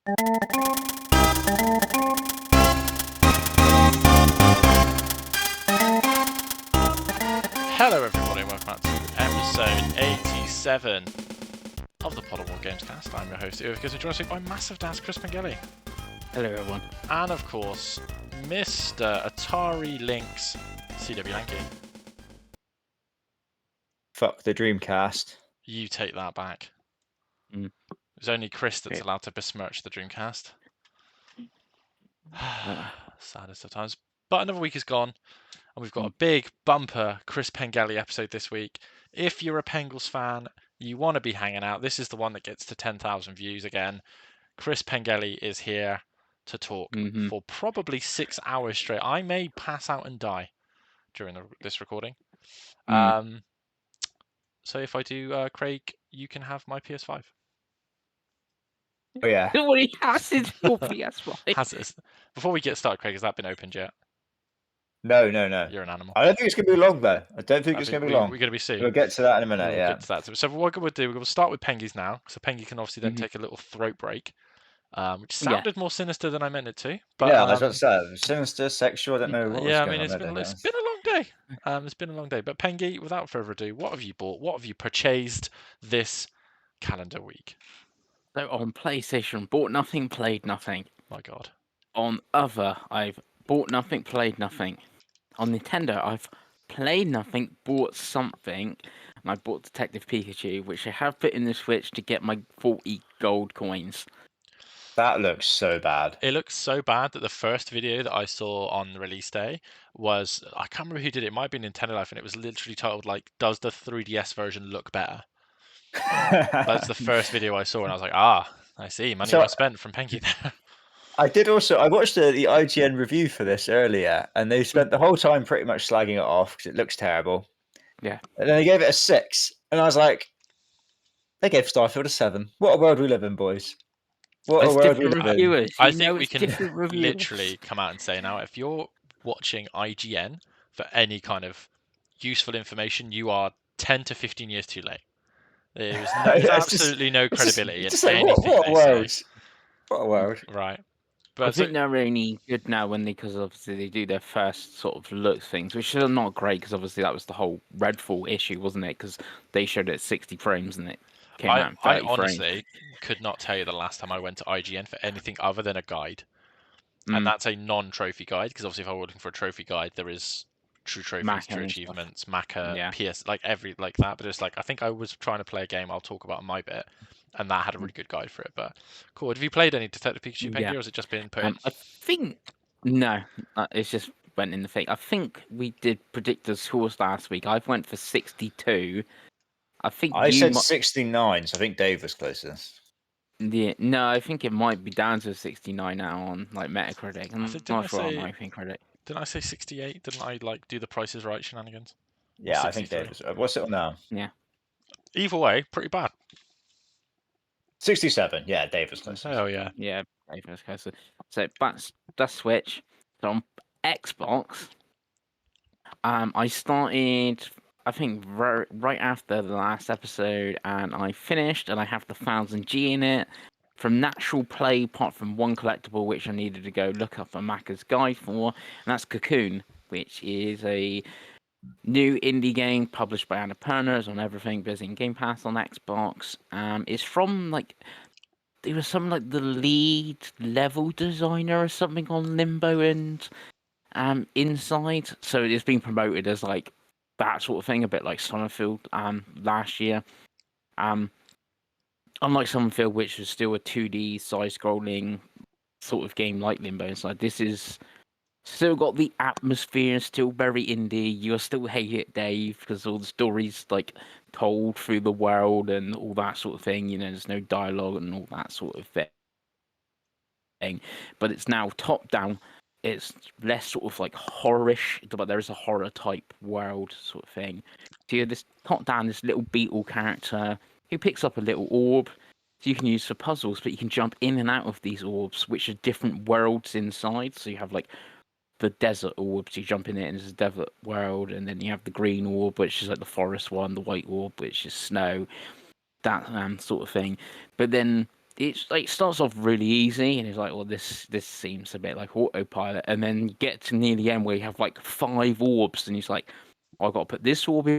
Hello everybody, welcome back to episode 87 of the Pottermore Gamescast. I'm your host, Irvik, and joined by Masofdas, Chris Pengelly. Hello everyone. And of course, Mr. Atari Lynx, CW Lanky. Fuck the Dreamcast. You take that back. Mm. It's only Chris that's Okay. allowed to besmirch the Dreamcast. Saddest of times. But another week is gone, and we've got a big bumper Chris Pengelly episode this week. If you're a Pengals fan, you want to be hanging out, this is the one that gets to 10,000 views again. Chris Pengelly is here to talk for probably 6 hours straight. I may pass out and die during this recording. So if I do, Craig, you can have my PS5. Oh yeah. What he has is your PS5. Has it? Before we get started, Craig, has that been opened yet? No. You're an animal. I don't think it's gonna be long though. I don't think it's gonna be long. We're going to be soon. We'll get to that in a minute. We'll Yeah. get to that. So what we'll do, we'll start with Pengies now. So Pengy can obviously then take a little throat break, which sounded more sinister than I meant it to. But, yeah, that's what I said. Sinister, sexual. I don't know what. Yeah, I was mean going on it's been a long day. It's been a long day. But Pengy, without further ado, what have you bought? What have you purchased this calendar week? So on PlayStation, bought nothing, played nothing. My God. On other, I've bought nothing, played nothing. On Nintendo, I've played nothing, bought something, and I bought Detective Pikachu, which I have put in the Switch to get my 40 gold coins. That looks so bad. It looks so bad that the first video that I saw on the release day was, I can't remember who did it. It might be Nintendo Life, and it was literally titled like, "Does the 3DS version look better?" That's the first video I saw, and I was like, I see, money well spent from Pengy there. I watched the IGN review for this earlier, and they spent the whole time pretty much slagging it off because it looks terrible. Yeah. And then they gave it a 6, and I was like, they gave Starfield a 7. What a world we live in, boys. What a world we live in. I think we can literally come out and say now, if you're watching IGN for any kind of useful information, you are 10 to 15 years too late. There's absolutely no credibility in anything what a world. say. What a world. Right. But I think they're only good now because obviously they do their first sort of look things, which are not great because obviously that was the whole Redfall issue, wasn't it? Because they showed it at 60 frames and it came out in 30 I honestly could not tell you the last time I went to IGN for anything other than a guide. And that's a non-trophy guide, because obviously if I were looking for a trophy guide, there is true trophies, true achievements, Macca, PS, like that. But it's like, I think I was trying to play a game I'll talk about in my bit, and that had a really good guide for it. But cool. Have you played any Detective Pikachu, Pengy, or has it just been put in? I think no, it's just went in the thing. I think we did predict the scores last week. I went for 62. I think I said 69, so I think Dave was closest. Yeah, no, I think it might be down to 69 now on like Metacritic. I'm not sure on Critic. Didn't I say 68? Didn't I like do the Price is Right shenanigans? Yeah, I think Dave was. What's it on now? Yeah. Either way, pretty bad. 67. Yeah, Dave was closest. Oh yeah. Yeah, Dave was closest. So that's Switch. So on Xbox, I started, I think right after the last episode, and I finished, and I have the 1000G in it. From natural play, apart from one collectible, which I needed to go look up a Macca's guide for, and that's Cocoon, which is a new indie game published by Annapurna. It's on everything, busy in Game Pass on Xbox. It's from it was some the lead level designer or something on Limbo and Inside. So it's been promoted as that sort of thing, a bit like Summerfield last year. Unlike Summerfield, which was still a 2D side-scrolling sort of game like Limbo Inside, this is still got the atmosphere, still very indie. You'll still hate it, Dave, because all the stories told through the world and all that sort of thing. You know, there's no dialogue and all that sort of thing. But it's now top-down. It's less sort of horror-ish, but there is a horror-type world sort of thing. So you're this top-down, this little beetle character who picks up a little orb, so you can use for puzzles, but you can jump in and out of these orbs, which are different worlds inside. So you have the desert orb, so you jump in it and it's a desert world, and then you have the green orb, which is the forest one, the white orb, which is snow, that sort of thing. But then it's like starts off really easy, and it's like, well, this seems a bit like autopilot, and then you get to near the end where you have like 5 orbs, and he's like, I got to put this orb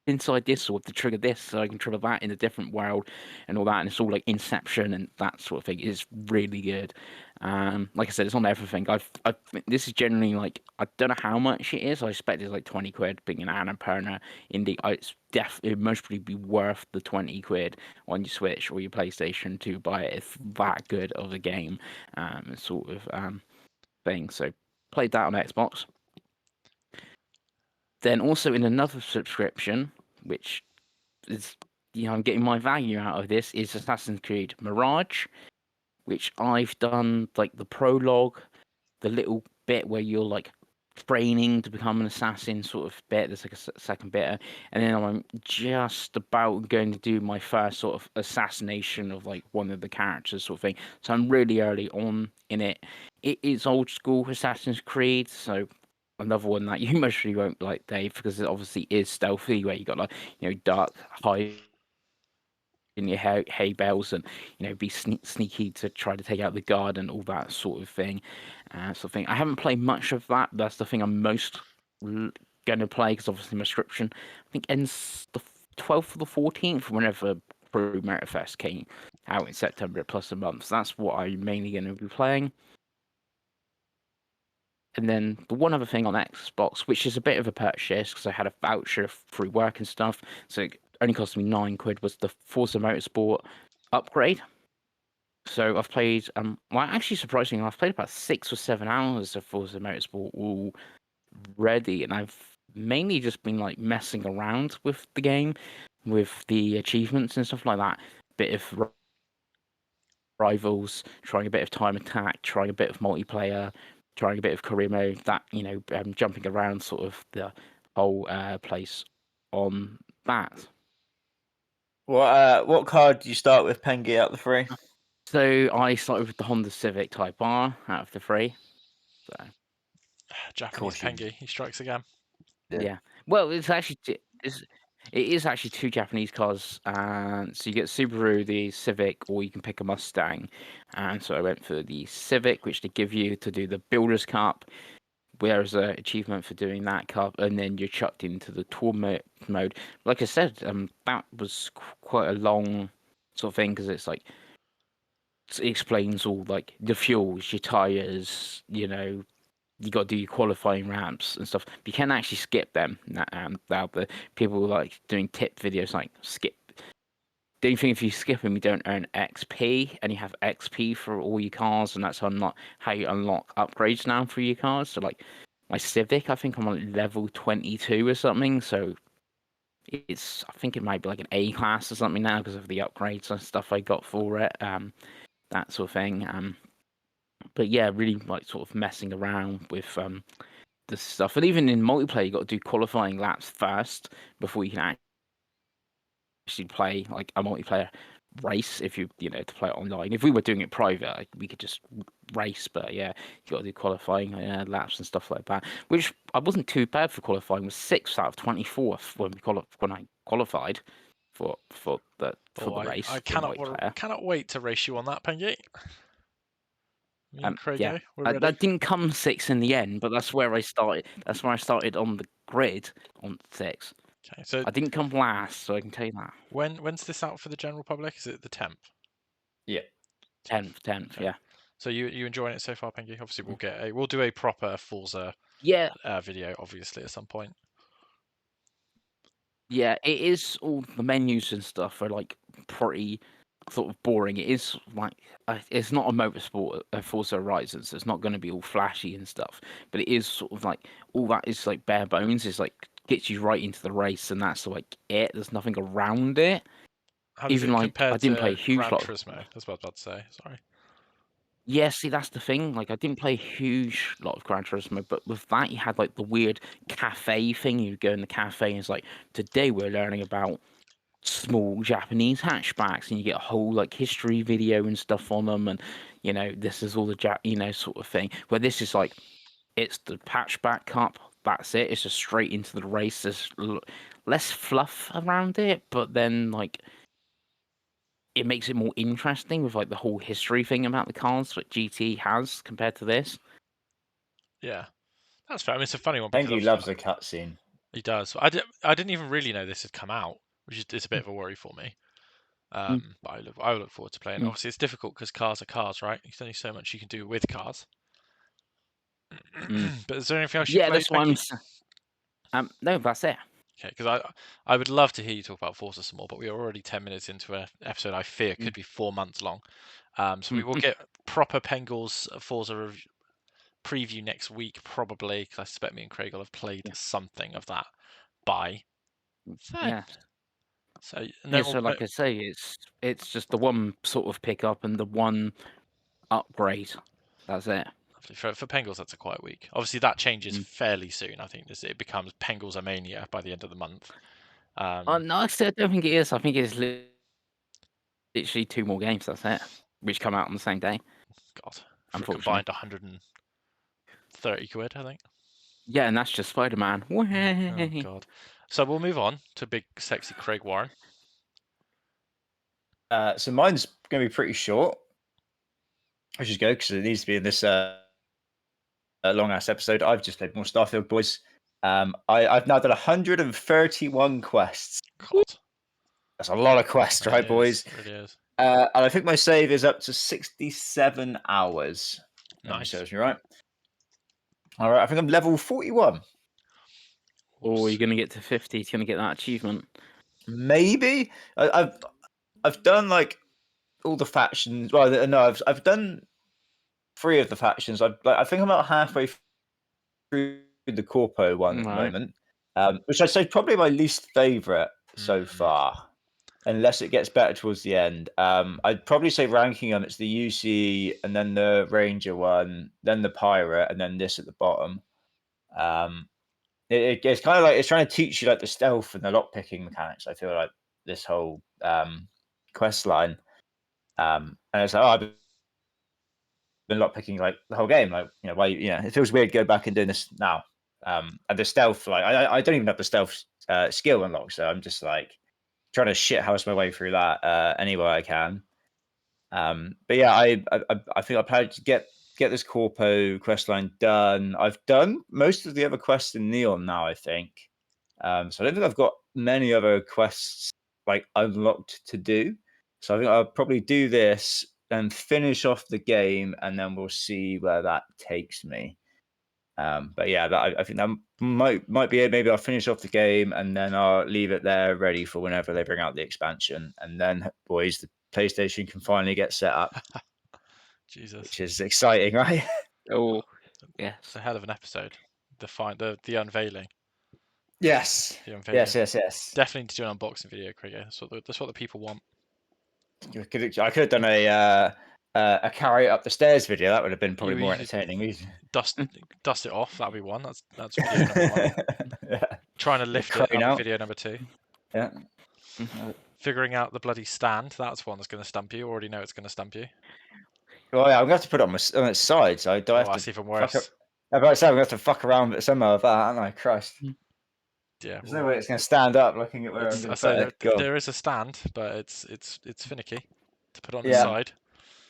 inside this orb to trigger this, so I can trigger that in a different world, and all that, and it's all like Inception and that sort of thing. It's really good. Like I said, it's on everything. This is generally like, I don't know how much it is. I expect it's like 20 quid, being an Annapurna indie. It's definitely most probably be worth the 20 quid on your Switch or your PlayStation to buy it. It's that good of a game, sort of thing. So played that on Xbox. Then also in another subscription, which is, I'm getting my value out of this, is Assassin's Creed Mirage, which I've done like the prologue, the little bit where you're like training to become an assassin sort of bit. There's like a second bit, and then I'm just about going to do my first sort of assassination of like one of the characters sort of thing. So I'm really early on in it. It is old school Assassin's Creed, so another one that you mostly won't like, Dave, because it obviously is stealthy, where you got like, dark hide in your hay bales, and be sneaky to try to take out the guard and all that sort of thing. I haven't played much of that. That's the thing I'm most going to play, because obviously my subscription, I think, ends the 12th or the 14th, whenever Crew Motorfest came out in September plus a month. So that's what I'm mainly going to be playing. And then the one other thing on Xbox, which is a bit of a purchase because I had a voucher through work and stuff, so it only cost me 9 quid, was the Forza Motorsport upgrade. So I've played, actually surprisingly, I've played about 6 or 7 hours of Forza Motorsport already, and I've mainly just been like messing around with the game, with the achievements and stuff like that. Bit of rivals, trying a bit of time attack, trying a bit of multiplayer, trying a bit of career mode, that, jumping around sort of the whole place on that. What car did you start with, Pengi, out of the 3? So I started with the Honda Civic Type R out of the 3. So Japanese Pengi, he strikes again. Yeah. Well, it is actually 2 Japanese cars. So you get Subaru, the Civic, or you can pick a Mustang. And so I went for the Civic, which they give you to do the Builders Cup. Where's an achievement for doing that cup, and then you're chucked into the tour mode. Like I said, that was quite a long sort of thing, because it's like, it explains all like the fuels, your tires, you got to do your qualifying ramps and stuff. But you can actually skip them. Now the people like doing tip videos like skip. The only thing, if you skip them, you don't earn XP, and you have XP for all your cars, and that's how you unlock upgrades now for your cars. So like my Civic, I think I'm on level 22 or something. So I think it might be like an A class or something now, because of the upgrades and stuff I got for it. That sort of thing. But yeah, really like sort of messing around with the stuff. And even in multiplayer, you got to do qualifying laps first before you can actually play like a multiplayer race, if you to play it online. If we were doing it private, we could just race, but yeah, you got to do qualifying laps and stuff like that, which I wasn't too bad for qualifying. Was 6th out of 24th when I qualified for the race. I cannot wait to race you on that, Pengi. Me and Craigo, we're ready. I didn't come 6th in the end, but that's where I started. That's where I started on the grid on 6th. Okay, so I didn't come last, so I can tell you that. When's this out for the general public? Is it the 10th? Yeah. 10th, okay. Yeah. So you enjoying it so far, Pengi? Obviously, we'll do a proper Forza video, obviously, at some point. Yeah, it is. All the menus and stuff are like pretty sort of boring. It is like it's not a motorsport, Forza Horizon, so it's not going to be all flashy and stuff. But it is sort of like all that is like bare bones. It's like gets you right into the race, and that's like it. There's nothing around it. How does Even it like compare I didn't to play a huge Gran lot. Turismo? That's what I was about to say. Sorry. Yeah, see, that's the thing. Like, I didn't play a huge lot of Gran Turismo, but with that, you had like the weird cafe thing. You'd go in the cafe, and it's like, today we're learning about small Japanese hatchbacks, and you get a whole like history video and stuff on them, and this is all the sort of thing. Where this is like, it's the hatchback cup. That's it. It's just straight into the race. There's less fluff around it, but then like it makes it more interesting with like the whole history thing about the cars that GT has compared to this. Yeah, that's fair. I mean, it's a funny one Thank because you. Loves a cutscene. he does. I didn't even really know this had come out, which is a bit of a worry for me. But I look forward to playing. Obviously, it's difficult because cars are cars, right? There's only so much you can do with cars. But is there anything else you played? That's one. No, that's it. Okay, because I would love to hear you talk about Forza some more, but we are already 10 minutes into an episode I fear could be 4 months long. So we will get proper Pengals Forza preview next week, probably, because I suspect me and Craig will have played something of that by. So like I say, it's just the one sort of pickup and the one upgrade. That's it. For Pengals, that's a quiet week. Obviously, that changes fairly soon. I think it becomes Pengals Mania by the end of the month. No, I still don't think it is. I think it's literally 2 more games. That's it, which come out on the same day. God, for a combined 130 quid, I think. Yeah, and that's just Spider-Man. Oh God. So we'll move on to big sexy Craig Warren. So mine's going to be pretty short, which is good because it needs to be in this long ass episode. I've just played more Starfield, boys. I've now done 131 quests. God. That's a lot of quests, right, boys? It really is. And I think my save is up to 67 hours. Nice. Serves me right. All right, I think I'm level 41. Or you're going to get to 50 to get that achievement. Maybe. I've done like all the factions. Well, no, I've done 3 of the factions. I think I'm about halfway through the Corpo one at the moment, which I'd say probably my least favorite so far, unless it gets better towards the end. I'd probably say ranking them, it's the UC and then the Ranger one, then the Pirate, and then this at the bottom. It's kind of like it's trying to teach you like the stealth and the lockpicking mechanics. I feel like this whole quest line, and it's like, I've been lockpicking like the whole game. Like, why? It feels weird to go back and doing this now. And the stealth, like I don't even have the stealth skill unlocked, so I'm just like trying to shithouse my way through that any way I can. But yeah, I think I've had to get this Corpo quest line done. I've done most of the other quests in Neon now, I think. So I don't think I've got many other quests like unlocked to do. So I think I'll probably do this and finish off the game, and then we'll see where that takes me. But yeah, I think that might be it. Maybe I'll finish off the game and then I'll leave it there ready for whenever they bring out the expansion. And then, boys, the PlayStation can finally get set up. Jesus. Which is exciting, right? Oh, yeah. It's a hell of an episode. The unveiling. Yes. The unveiling. Yes. Definitely need to do an unboxing video, Craig. That's what the people want. I could have done a carry up the stairs video. That would have been probably more entertaining. Dust it off. That'll be one. That's video number 1. Trying to lift it. That'll be video number 2. Yeah. Figuring out the bloody stand. That's one that's going to stump you. Already know it's going to stump you. Well, yeah, I'm going to have to put it on its side. So I don't have to. That's even worse. I'm going to have to fuck around with somehow with that, aren't I? Christ. Yeah. There's no way it's going to stand up looking at where I'm going to put it. There is a stand, but it's finicky to put on the side.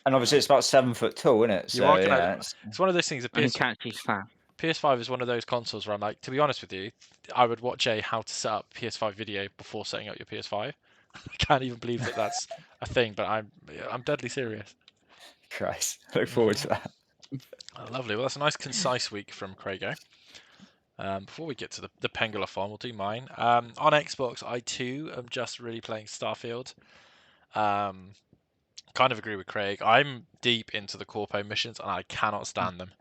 And obviously, it's about 7 foot tall, isn't it? So it's one of those things. PS5 is one of those consoles where I'm like, to be honest with you, I would watch how to set up PS5 video before setting up your PS5. I can't even believe that that's a thing, but I'm deadly serious. Christ, look forward to that. Oh, lovely. Well, that's a nice concise week from Craigo. Before we get to the Pengalathon, we'll do mine. On Xbox, I too am just really playing Starfield. Kind of agree with Craig. I'm deep into the Corpo missions and I cannot stand them.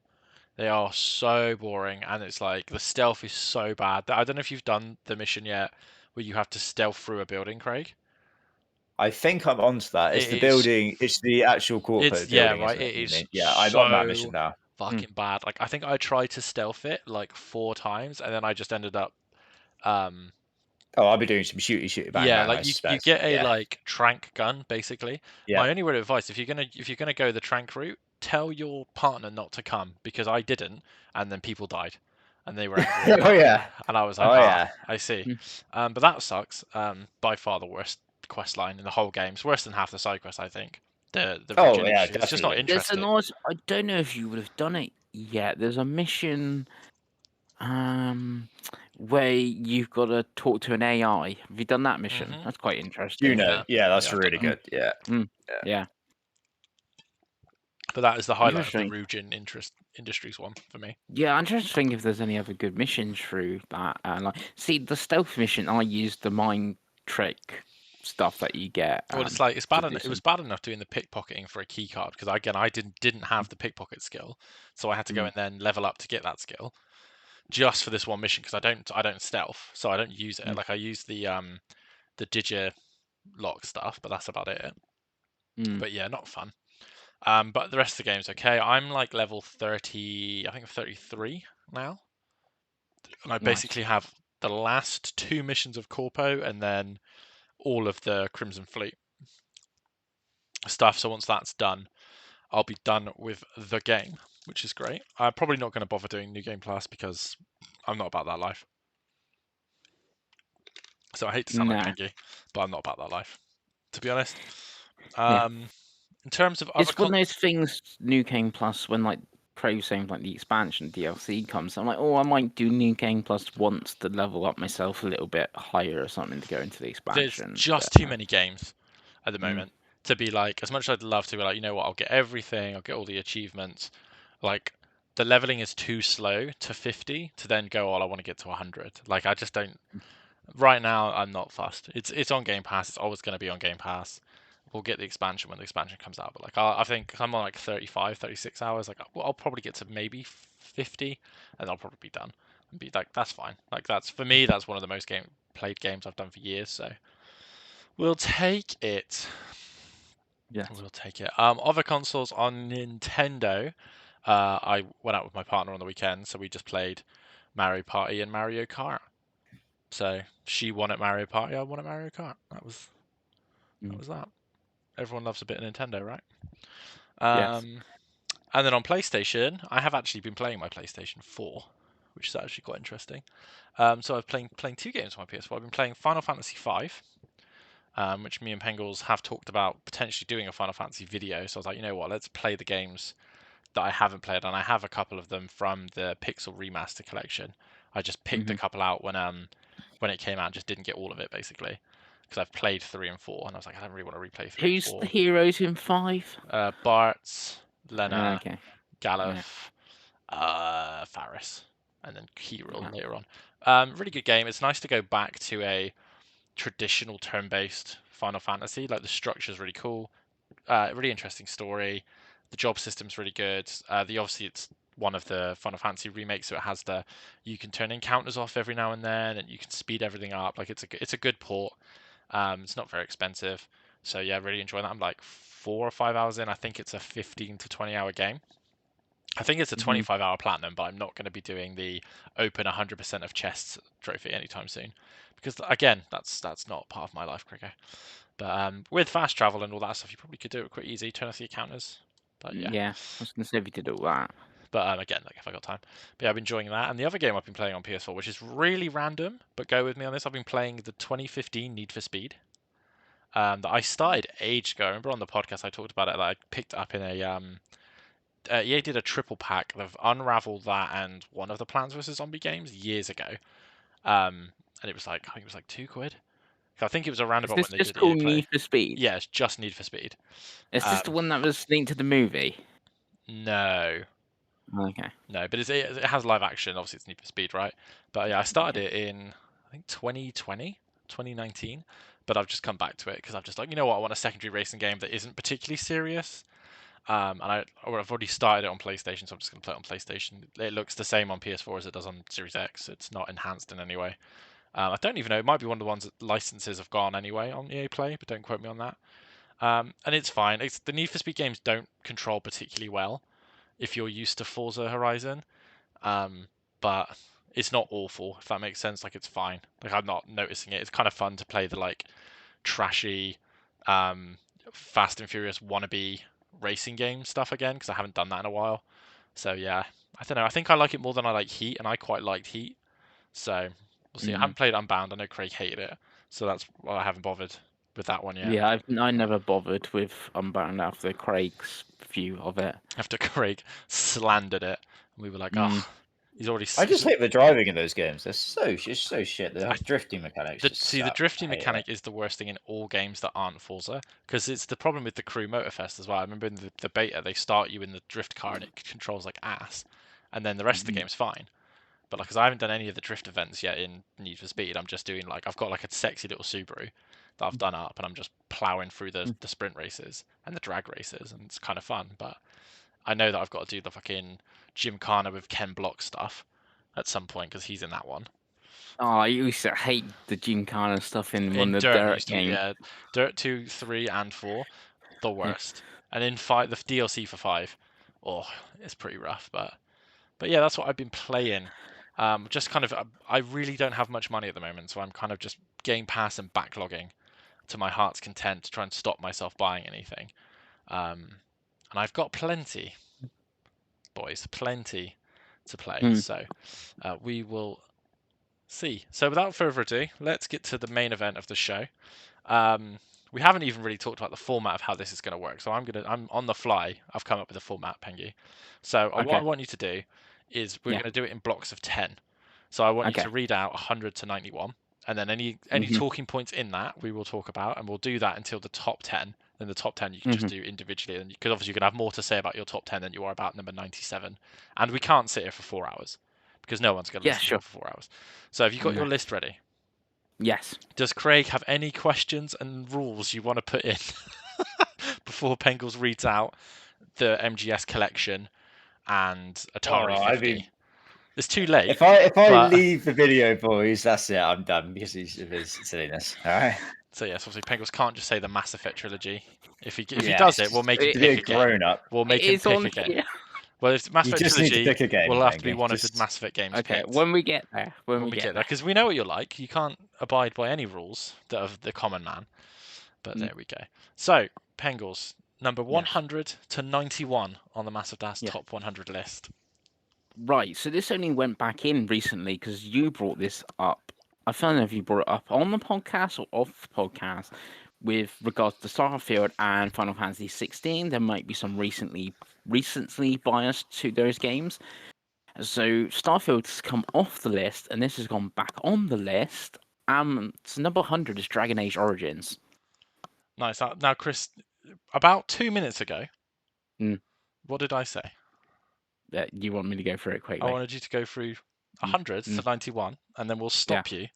They are so boring, and it's like the stealth is so bad. I don't know if you've done the mission yet where you have to stealth through a building, Craig. I think I'm onto that. It's the building. It's the actual Corpo building. Yeah, right. It is. I'm on that mission now. Fucking bad. Like I think I tried to stealth it like 4 times, and then I just ended up. I'll be doing some shooty bang. Yeah, like you get a like trank gun basically. Yeah. My only word of advice, if you're gonna go the trank route, tell your partner not to come, because I didn't, and then people died, and they were angry. Oh yeah. And I was like, I see. But that sucks. By far the worst quest line in the whole game. It's worse than half the side quests, I think. The Oh, region yeah, industry. It's just not definitely. There's a interesting. nice. I don't know if you would have done it yet. There's a mission, where you've got to talk to an AI. Have you done that mission? That's quite interesting. You know, yeah, that's I've done really that. good. Yeah. Yeah. But that is the highlight of the Interesting. region industries one for me. Yeah, I'm trying to think if there's any other good missions through that. See, the stealth mission, I used the mind trick stuff that you get. Well, it's like it was some. bad enough doing the pickpocketing for a key card because again I didn't have the pickpocket skill, so I had to go and then level up to get that skill, just for this one mission because I don't stealth, so I don't use it. Like I use the digi lock stuff, but that's about it. But yeah, not fun. But the rest of the game's okay. I'm like level 30, I think 33 now, and I basically have the last 2 missions of Corpo and then all of the Crimson Fleet stuff. So once that's done, I'll be done with the game, which is great. I'm probably not going to bother doing New Game Plus because I'm not about that life. So I hate to sound like Kengi, but I'm not about that life, to be honest. In terms of other It's one of those things, New Game Plus, when like Pro saying like the expansion DLC comes, I'm like, oh, I might do New Game Plus once to level up myself a little bit higher or something to go into the expansion. There's just too many games at the moment to be like, as much as I'd love to be like, you know what, I'll get everything, I'll get all the achievements. Like the leveling is too slow to 50 to then go, oh, I want to get to 100. Like I just don't. Right now, I'm not fussed. It's on Game Pass. It's always going to be on Game Pass. We'll get the expansion when the expansion comes out. But like I think I'm on like 35, 36 hours. Like I'll probably get to maybe 50, and I'll probably be done. And be like, that's fine. Like that's for me. That's one of the most played games I've done for years. So we'll take it. Yeah. We'll take it. Other consoles on Nintendo. I went out with my partner on the weekend, so we just played Mario Party and Mario Kart. So she won at Mario Party, I won at Mario Kart. That was that. Everyone loves a bit of Nintendo, right? Yes. And then on PlayStation, I have actually been playing my PlayStation 4, which is actually quite interesting. So I've playing 2 games on my PS4. I've been playing Final Fantasy V, which me and Pengels have talked about potentially doing a Final Fantasy video. So I was like, you know what, let's play the games that I haven't played, and I have a couple of them from the Pixel Remaster collection. I just picked a couple out when it came out, and just didn't get all of it basically because I've played 3 and 4, and I was like, I don't really want to replay 3 and 4. Who's the heroes in 5? Bart, Lena, Okay. Galuf, Faris, and then Kirill later on. Really good game. It's nice to go back to a traditional turn-based Final Fantasy. Like the structure's really cool. Really interesting story. The job system's really good. Obviously it's one of the Final Fantasy remakes, so it has you can turn encounters off every now and then, and you can speed everything up. Like it's a good port. It's not very expensive, so yeah, really enjoying that. I'm like 4 or 5 hours in. I think it's a 15 to 20 hour game. I think it's a 25-hour platinum, but I'm not going to be doing the open 100% of chests trophy anytime soon, because again, that's not part of my life, Cricket. But with fast travel and all that stuff, you probably could do it quite easy, turn off the encounters. But yeah. Yeah, I was going to say if you did all that. But again, like if I got time. But yeah, I've been enjoying that. And the other game I've been playing on PS4, which is really random, but go with me on this, I've been playing the 2015 Need for Speed. That I started age ago. I remember on the podcast I talked about it, that I picked up in a EA did a triple pack. They've unraveled that and one of the Plants vs Zombie games years ago. And it was like, I think it was like £2. I think it was around about when they did EA Is this just called Play. Need for Speed? Yeah, it's just Need for Speed. Is this the one that was linked to the movie? No. Okay. No, but it has live action. Obviously, it's Need for Speed, right? But yeah, I started it in, I think, 2020, 2019. But I've just come back to it because I've just like, you know what, I want a secondary racing game that isn't particularly serious. And I've already started it on PlayStation, so I'm just going to play it on PlayStation. It looks the same on PS4 as it does on Series X. It's not enhanced in any way. I don't even know. It might be one of the ones that licenses have gone anyway on EA Play, but don't quote me on that. And it's fine. The Need for Speed games don't control particularly well if you're used to Forza Horizon. But it's not awful, if that makes sense. Like, it's fine. Like, I'm not noticing it. It's kind of fun to play the, like, trashy, Fast and Furious wannabe racing game stuff again, because I haven't done that in a while. So, yeah. I don't know. I think I like it more than I like Heat, and I quite liked Heat. So, we'll see. I haven't played Unbound. I know Craig hated it. So that's why I haven't bothered with that one yet. Yeah, I never bothered with Unbound after Craig's view of it. After Craig slandered it, and we were like, oh, he's already. I just hate the driving in those games. It's so shit. The drifting mechanics. The drifting mechanic is the worst thing in all games that aren't Forza, because it's the problem with the Crew Motorfest as well. I remember in the beta they start you in the drift car and it controls like ass, and then the rest of the game's fine. But because I haven't done any of the drift events yet in Need for Speed, I'm just doing I've got a sexy little Subaru that I've done up, and I'm just plowing through the sprint races and the drag races, and it's kind of fun. But I know that I've got to do the fucking Gymkhana with Ken Block stuff at some point because he's in that one. Oh, I used to hate the Gymkhana stuff in one of the Dirt games. Yeah, Dirt 2, 3, and 4, the worst. And in 5, the DLC for 5, it's pretty rough. But yeah, that's what I've been playing. Just kind of, I really don't have much money at the moment, so I'm kind of just Game Pass and backlogging to my heart's content to try and stop myself buying anything. And I've got plenty, boys, plenty to play. So we will see. So without further ado, let's get to the main event of the show. We haven't even really talked about the format of how this is going to work. So I'm on the fly. I've come up with a format, Pengy. So what I want you to do is we're going to do it in blocks of 10. So I want you to read out 100 to 91. And then any talking points in that we will talk about, and we'll do that until the top 10. Then the top 10 you can just do individually, and because obviously you can have more to say about your top 10 than you are about number 97. And we can't sit here for 4 hours because no one's going to listen to it for 4 hours. So have you got your list ready? Yes. Does Craig have any questions and rules you want to put in before Pengles reads out the MGS collection and Atari 50? It's too late. If I leave the video, boys, that's it. I'm done because of his silliness. All right. So yes, obviously Pengles can't just say the Mass Effect trilogy. If he does it, we'll make him pick a game. We'll make him pick a game. Well, if Mass Effect trilogy will have to be one of the Mass Effect games. Okay, when we get there. When we get there, because we know what you're like. You can't abide by any rules that of the common man. But there we go. So Pengles, number 100 to 91 on the Masofdas top 100 list. Right, so this only went back in recently because you brought this up. I don't know if you brought it up on the podcast or off the podcast with regards to Starfield and Final Fantasy 16. There might be some recently biased to those games. So Starfield's come off the list, and this has gone back on the list. So number 100 is Dragon Age Origins. Nice. Now, Chris, about 2 minutes ago, what did I say? You want me to go through it quickly? I wanted you to go through 100 to 91, and then we'll stop you.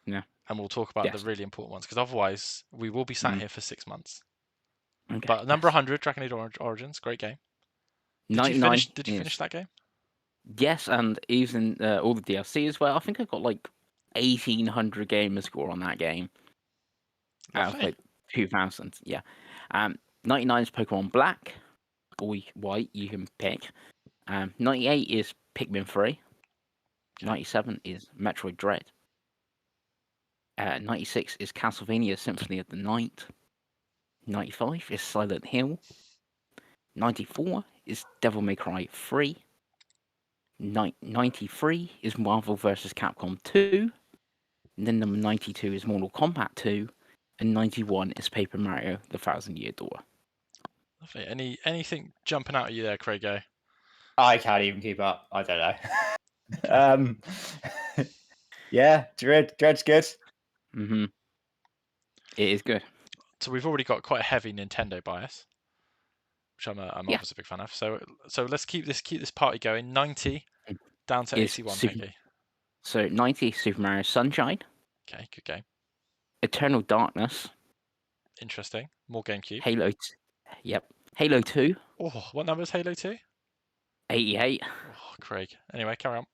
Yeah. And we'll talk about the really important ones, because otherwise we will be sat here for 6 months. Okay. But number 100, Dragon Age Origins, great game. Did you finish that game? Yes, and even all the DLC as well. I think I got 1,800 gamer score on that game. Out of 2,000, yeah. 99 is Pokemon Black or White, you can pick. 98 is Pikmin 3. 97 is Metroid Dread. 96 is Castlevania Symphony of the Night. 95 is Silent Hill. 94 is Devil May Cry 3. 93 is Marvel vs. Capcom 2. And then number 92 is Mortal Kombat 2. And 91 is Paper Mario: The Thousand Year Door. Lovely. Anything jumping out at you there, Craigo? I can't even keep up. I don't know. Yeah, Dread's good. Mm-hmm. It is good. So we've already got quite a heavy Nintendo bias, which I'm obviously a big fan of. So let's keep this party going. 90 down to 81. So 90 Super Mario Sunshine. Okay, good game. Eternal Darkness. Interesting. More GameCube. Halo. Yep. Halo 2. Oh, what number is Halo 2? 88. Oh, Craig. Anyway, carry on.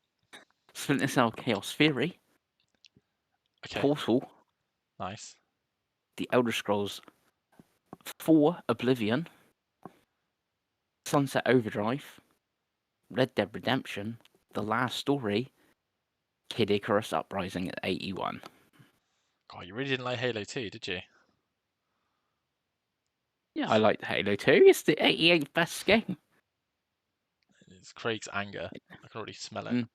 Splinter Cell Chaos Theory. Okay. Portal. Nice. The Elder Scrolls 4 Oblivion. Sunset Overdrive. Red Dead Redemption. The Last Story. Kid Icarus Uprising at 81. God, you really didn't like Halo 2, did you? Yeah, I liked Halo 2. It's the 88th best game. It's Craig's anger. I can already smell it.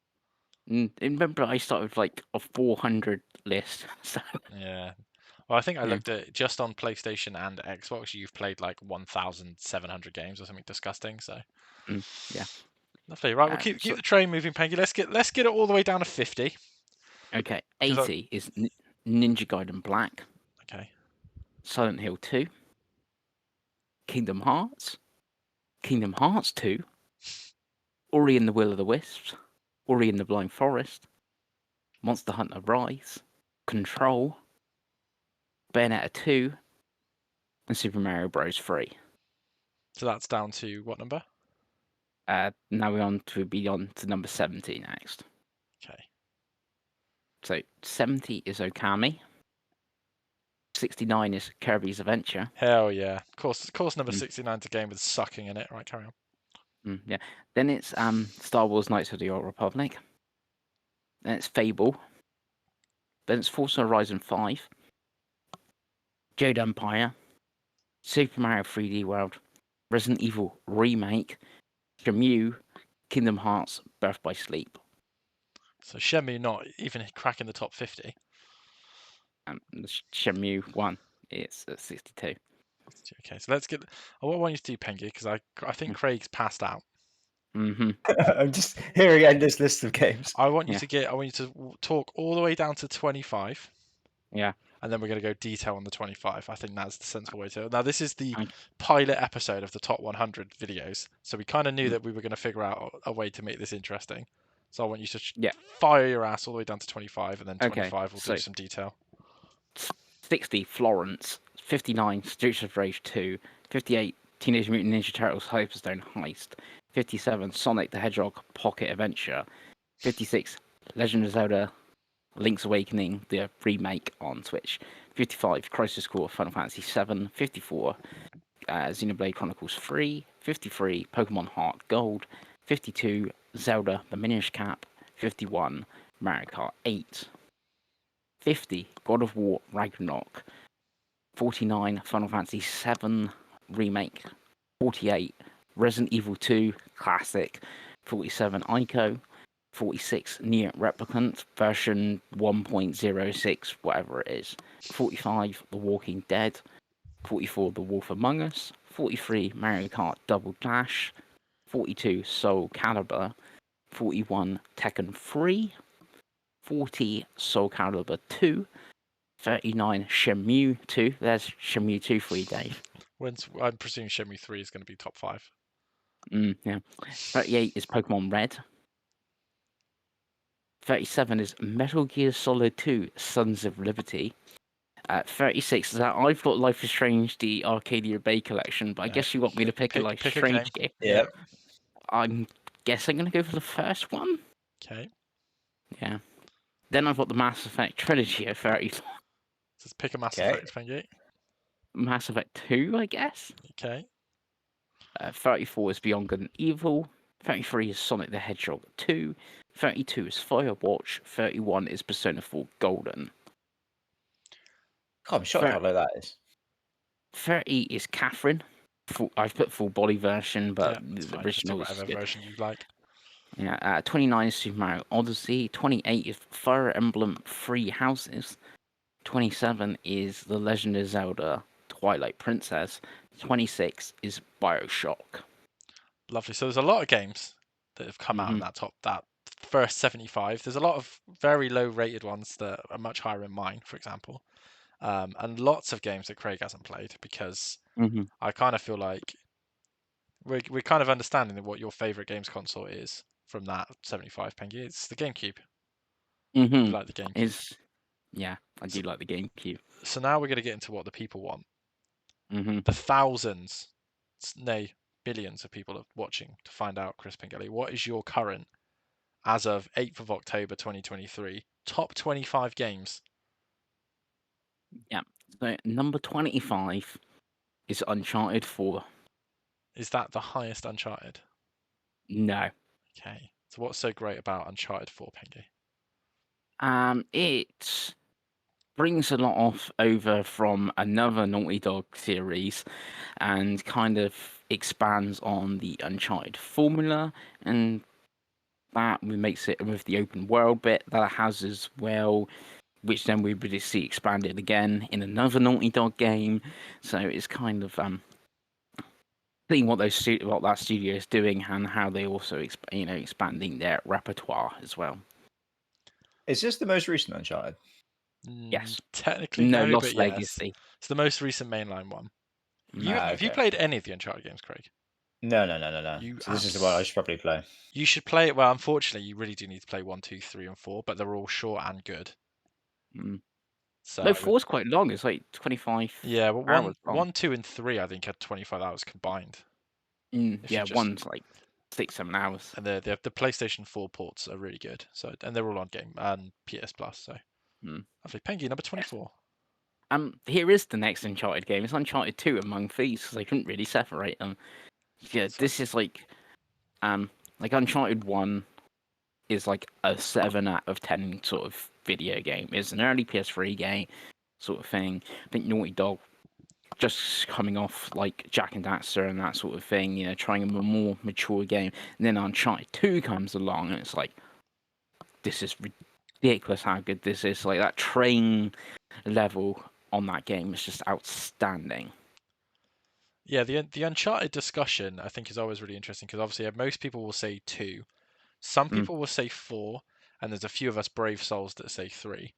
Remember, I started with a 400 list. So. Yeah. Well, I think I looked at just on PlayStation and Xbox. You've played like 1,700 games or something disgusting. So yeah, lovely. Right, we'll keep the train moving, Pengy. Let's get it all the way down to 50. Okay, 80 is Ninja Gaiden Black. Okay. Silent Hill 2. Kingdom Hearts. Kingdom Hearts 2. Ori and the Will of the Wisps. Ori and the Blind Forest. Monster Hunter Rise. Control. Bayonetta 2. And Super Mario Bros. 3. So that's down to what number? Now we're on to number 70 next. Okay. So 70 is Okami. 69 is Kirby's Adventure. Hell yeah. Of course number 69 is a game with sucking in it. Right, carry on. Yeah. Then it's Star Wars Knights of the Old Republic. Then it's Fable. Then it's Forza Horizon 5. Jade Empire. Super Mario 3D World. Resident Evil Remake. Shenmue. Kingdom Hearts Birth by Sleep. So Shenmue not even cracking the top 50. The Shenmue 1 is at 62. Okay, so let's get. What I want you to do, Pengy, because I think Craig's passed out. I'm just hearing endless list of games. I want you to talk all the way down to 25. Yeah. And then we're going to go detail on the 25. I think that's the sensible way to. Now, this is the pilot episode of the top 100 videos, so we kind of knew that we were going to figure out a way to make this interesting. So I want you to fire your ass all the way down to 25, and then 25 we'll do some detail. 60 Florence, 59 Streets of Rage 2, 58 Teenage Mutant Ninja Turtles Hyperstone Heist, 57 Sonic the Hedgehog Pocket Adventure, 56 Legend of Zelda Link's Awakening, the remake on Switch, 55 Crisis Core Final Fantasy 7, 54 Xenoblade Chronicles 3, 53 Pokemon Heart Gold, 52 Zelda The Minish Cap, 51 Mario Kart 8, 50 God of War Ragnarok, 49 Final Fantasy 7 Remake, 48 Resident Evil 2 Classic, 47 Ico, 46 Nier Replicant version 1.06 whatever it is, 45 The Walking Dead, 44 The Wolf Among Us, 43 Mario Kart Double Dash, 42 Soul Calibur, 41 Tekken 3, 40 Soul Calibur 2, 39 Shenmue 2. There's Shenmue 2 for you, Dave. I'm presuming Shenmue 3 is going to be top 5. Yeah. 38 is Pokemon Red. 37 is Metal Gear Solid 2 Sons of Liberty. 36 is that I've got Life is Strange, the Arcadia Bay collection, but I guess you want me to pick a Life is Strange game. Yeah. I guess I'm going to go for the first one. Okay. Yeah. Then I've got the Mass Effect trilogy at 34. Let's pick a Mass Effect, Pengy. Mass Effect 2, I guess. Okay. 34 is Beyond Good and Evil. 33 is Sonic the Hedgehog 2. 32 is Firewatch. 31 is Persona 4 Golden. God, I'm shocked how low that is. 30 is Catherine. I've put full body version, but the original is whatever version you like. Yeah. 29 is Super Mario Odyssey. 28 is Fire Emblem Three Houses. 27 is The Legend of Zelda Twilight Princess. 26 is BioShock. Lovely. So there's a lot of games that have come out in that first 75. There's a lot of very low rated ones that are much higher in mine, for example. And lots of games that Craig hasn't played because I kind of feel like we're kind of understanding what your favorite games console is from that 75, Pengy. It's the GameCube. You like the GameCube. Yeah, I do like the GameCube. So now we're going to get into what the people want. The thousands, nay, billions of people are watching to find out, Chris Pingelly, what is your current, as of 8th of October 2023, top 25 games? Yeah. So number 25 is Uncharted 4. Is that the highest Uncharted? No. Okay. So what's so great about Uncharted 4, Pengy? It brings a lot over from another Naughty Dog series and kind of expands on the Uncharted formula, and that makes it with the open world bit that it has as well which then we would see expanded again in another Naughty Dog game. So it's kind of seeing what that studio is doing and how they also expanding their repertoire as well. Is this the most recent Uncharted? Yes. Technically No, no, Lost but yes. Legacy. It's the most recent mainline one. Have you Okay. played any of the Uncharted games, Craig? No. So this is the one I should probably play. You should play it. Well, unfortunately, you really do need to play 1, 2, 3, and 4, but they're all short and good. So no, 4's quite long. It's like 25. Yeah, well, hours 1, 2, and 3, I think, had 25 hours combined. Yeah, one's like 6-7 hours. And the PlayStation 4 ports are really good. So, and they're all on Game and PS Plus. So, lovely. Penguin number 24. Here is the next Uncharted game. It's Uncharted 2 Among Thieves, because they couldn't really separate them. Yeah, this is like Uncharted 1 is like a 7 out of 10 sort of video game. It's an early PS3 game sort of thing. I think Naughty Dog just coming off like Jak and Daxter and that sort of thing, trying a more mature game. And then Uncharted 2 comes along and it's like, this is ridiculous how good this is. Like that train level on that game is just outstanding. Yeah, the Uncharted discussion I think is always really interesting because obviously most people will say 2, some people will say 4, and there's a few of us brave souls that say 3.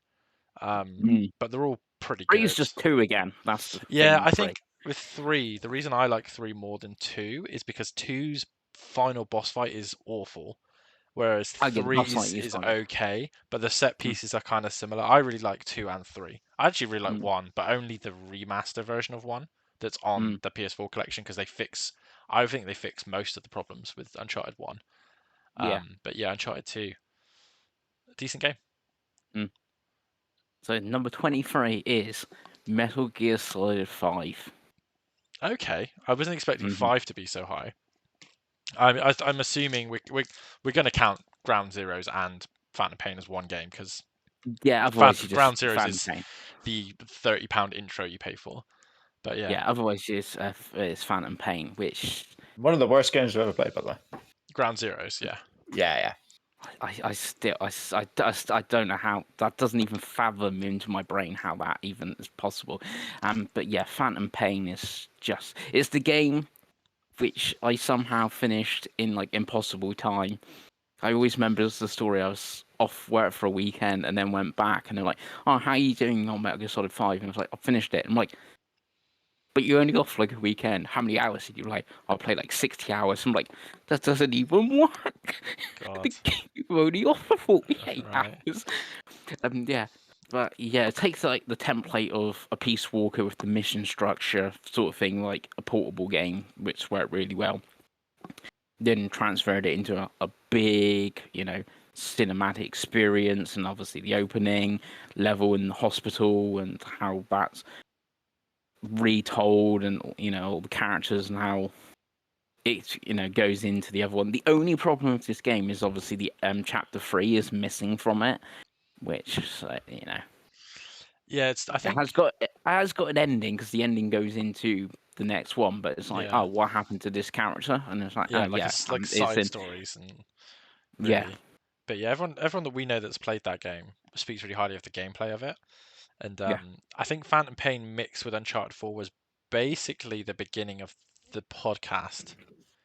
But they're all pretty good. 3 is just 2 again. That's the yeah. thing, I think with 3, the reason I like 3 more than 2 is because 2's final boss fight is awful, whereas 3's is okay, but the set pieces are kind of similar. I really like 2 and 3. I actually really like 1, but only the remaster version of 1 that's on the PS4 collection because I think they fix most of the problems with Uncharted 1. But yeah, Uncharted 2, decent game. So number 23 is Metal Gear Solid 5. Okay, I wasn't expecting 5 to be so high. I'm assuming we're going to count Ground Zeroes and Phantom Pain as one game because otherwise Ground Zeroes is the £30 intro you pay for. But yeah, otherwise it's Phantom Pain, which one of the worst games I've ever played, by the way. Ground Zeroes, yeah. Yeah. I don't know how that doesn't even fathom into my brain how that even is possible. But yeah, Phantom Pain is it's the game which I somehow finished in like impossible time. I always remember the story. I was off work for a weekend and then went back and they're like, "Oh, how are you doing on Metal Gear Solid 5?" And I was like, "I finished it." And I'm like, "But you only got for like a weekend. How many hours did you like?" "I'll play like 60 hours." I'm like, "That doesn't even work." The game only off for 48 hours. Yeah. But yeah, it takes like the template of a Peace Walker with the mission structure sort of thing, like a portable game, which worked really well. Then transferred it into a big, cinematic experience, and obviously the opening level in the hospital and how that's retold, and all the characters and how it goes into the other one. The only problem with this game is obviously the chapter 3 is missing from it, which yeah, I think it has got an ending because the ending goes into the next one, but it's like, oh, what happened to this character? And it's like, like side stories and really. But yeah, everyone that we know that's played that game speaks really highly of the gameplay of it. And I think Phantom Pain mixed with Uncharted 4 was basically the beginning of the podcast.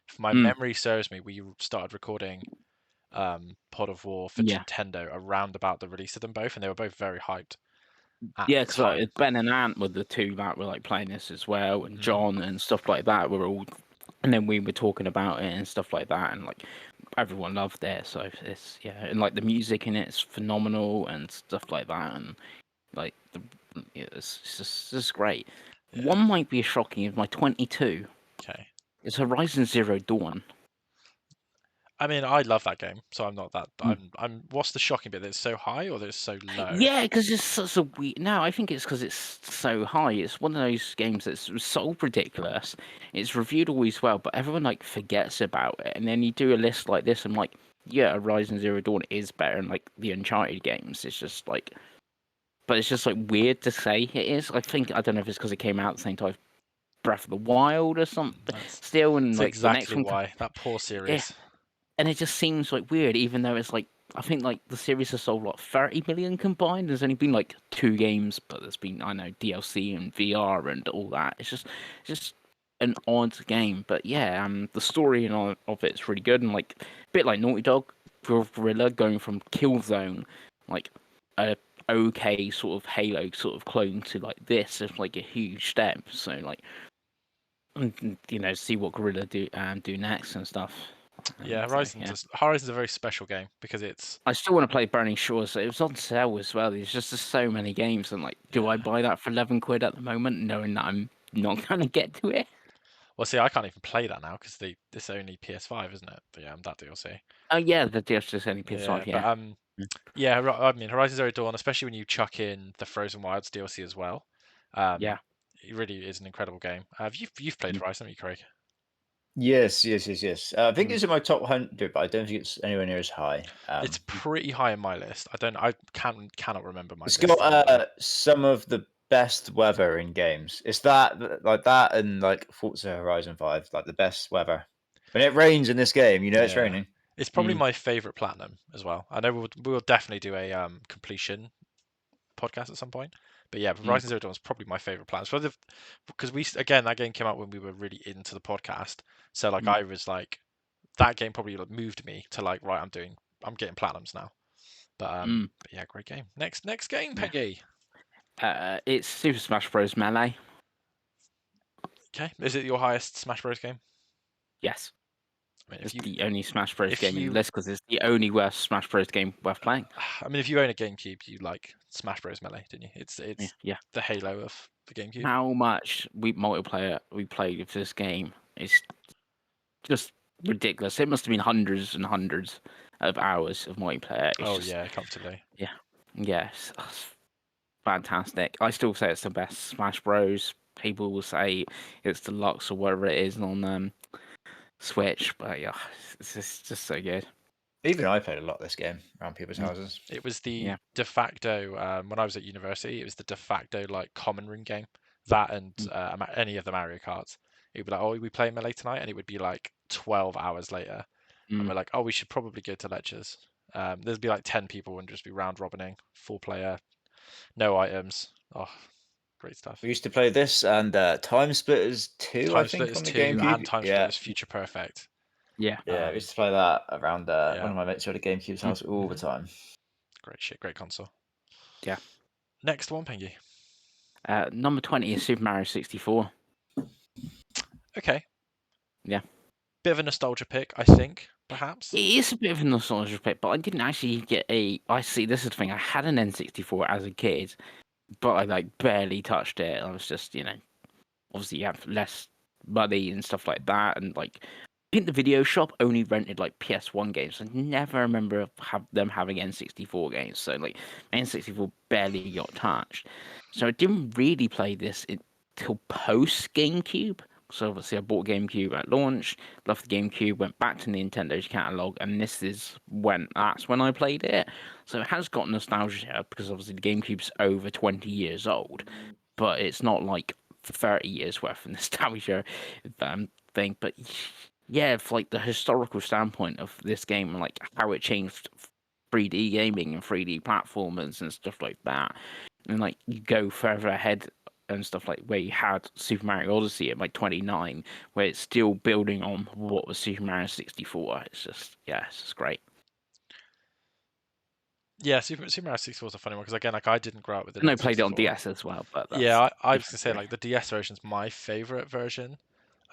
If my memory serves me, we started recording Pod of War for Nintendo around about the release of them both, and they were both very hyped. Because like, Ben and Ant were the two that were like playing this as well, and John and stuff like that were all, and then we were talking about it and stuff like that, and like everyone loved it. So it's and like the music in it's phenomenal and stuff like that, and like it's just great. One might be shocking of my 22. Okay. It's Horizon Zero Dawn. I mean, I love that game, so I'm not that. I'm. What's the shocking bit? That it's so high or that it's so low? Yeah, because it's such a weird. No, I think it's because it's so high. It's one of those games that's so ridiculous. It's reviewed always well, but everyone like forgets about it. And then you do a list like this, and like, yeah, Horizon Zero Dawn is better than like the Uncharted games. It's just like, but it's just like weird to say it is. I don't know if it's because it came out at the same time. Breath of the Wild or something. Still, and like exactly the next one. Why that poor series. And it just seems like weird, even though it's like I think like the series has sold 30 million combined. There's only been like 2 games, but there's been DLC and VR and all that. It's just an odd game, but yeah, the story and all of it's really good and like a bit like Naughty Dog, Gorilla going from Killzone, like a okay sort of Halo sort of clone to like this is like a huge step. So like, see what Gorilla do next and stuff. Yeah, So, yeah. Horizon's a very special game because it's. I still want to play Burning Shores. So it was on sale as well. There's just so many games, and like, do I buy that for 11 quid at the moment, knowing that I'm not gonna get to it? Well, see, I can't even play that now because it's only PS5, isn't it? That DLC. Oh yeah, the DLC is only PS5. Yeah, Yeah, but yeah, I mean, Horizon Zero Dawn, especially when you chuck in the Frozen Wilds DLC as well, yeah. it really is an incredible game. You've played Mm. Horizon, haven't you, Craig? Yes. I think Mm. it's in my top 100, but I don't think it's anywhere near as high. It's pretty high in my list. I cannot remember my It's list. got some of the best weather in games. It's that and like Forza Horizon 5, like the best weather. When it rains in this game, it's Yeah. raining. It's probably my favorite platinum as well. I know we'll definitely do a completion podcast at some point. But yeah, Horizon Zero Dawn is probably my favorite platinum. Because that game came out when we were really into the podcast. So like I was like, that game probably like, moved me to like, right, I'm getting platinums now. But yeah, great game. Next game, Peggy. It's Super Smash Bros. Melee. Okay, is it your highest Smash Bros. Game? Yes. I mean, It's the only Smash Bros. if Game in you- the list because it's the only worst Smash Bros. Game worth playing. I mean, if you own a GameCube, you like Smash Bros. Melee, didn't you? It's Yeah. the Halo of the GameCube. How much multiplayer we played with this game is just ridiculous. It must have been hundreds and hundreds of hours of multiplayer. Yeah, comfortably. Yes, it's fantastic. I still say it's the best Smash Bros. People will say it's deluxe or whatever it is on Switch, but yeah, it's just so good. Even I played a lot of this game around people's Mm. houses. It was the de facto when I was at university. It was the de facto like common room game. That and any of the Mario Karts. It'd be like, oh, we play Melee tonight, and it would be like 12 hours later, and we're like, oh, we should probably go to lectures. There'd be like 10 people and just be round robining, 4-player, no items. Oh, great stuff. We used to play this and Time Splitters 2, I think, on the GameCube. And Time Splitters Future Perfect. Yeah. We used to play that around one of my mates who had a GameCube's house all the time. Great shit, great console. Yeah. Next one, Pengy. Number 20 is Super Mario 64. Okay. Yeah. Bit of a nostalgia pick, I think, perhaps. It is a bit of a nostalgia pick, but I didn't actually get I see, this is the thing. I had an N64 as a kid, but I like barely touched it. I was just, obviously you have less money and stuff like that, and like I think the video shop only rented like PS1 games. I never remember them having N64 games, so like N64 barely got touched. So I didn't really play this until post GameCube. So obviously I bought GameCube at launch, loved the GameCube, went back to Nintendo's catalog, and that's when I played it. So it has got nostalgia because obviously the GameCube's over 20 years old, but it's not like 30 years worth of nostalgia thing. But yeah, for like the historical standpoint of this game and like how it changed 3D gaming and 3D platformers and stuff like that, and like you go further ahead and stuff like where you had Super Mario Odyssey at like 29, where it's still building on what was Super Mario 64. It's just great. Yeah, Super Mario 64 was a funny one because again, like I didn't grow up with it. And I played it on DS as well, but yeah, I was gonna say like the DS version is my favorite version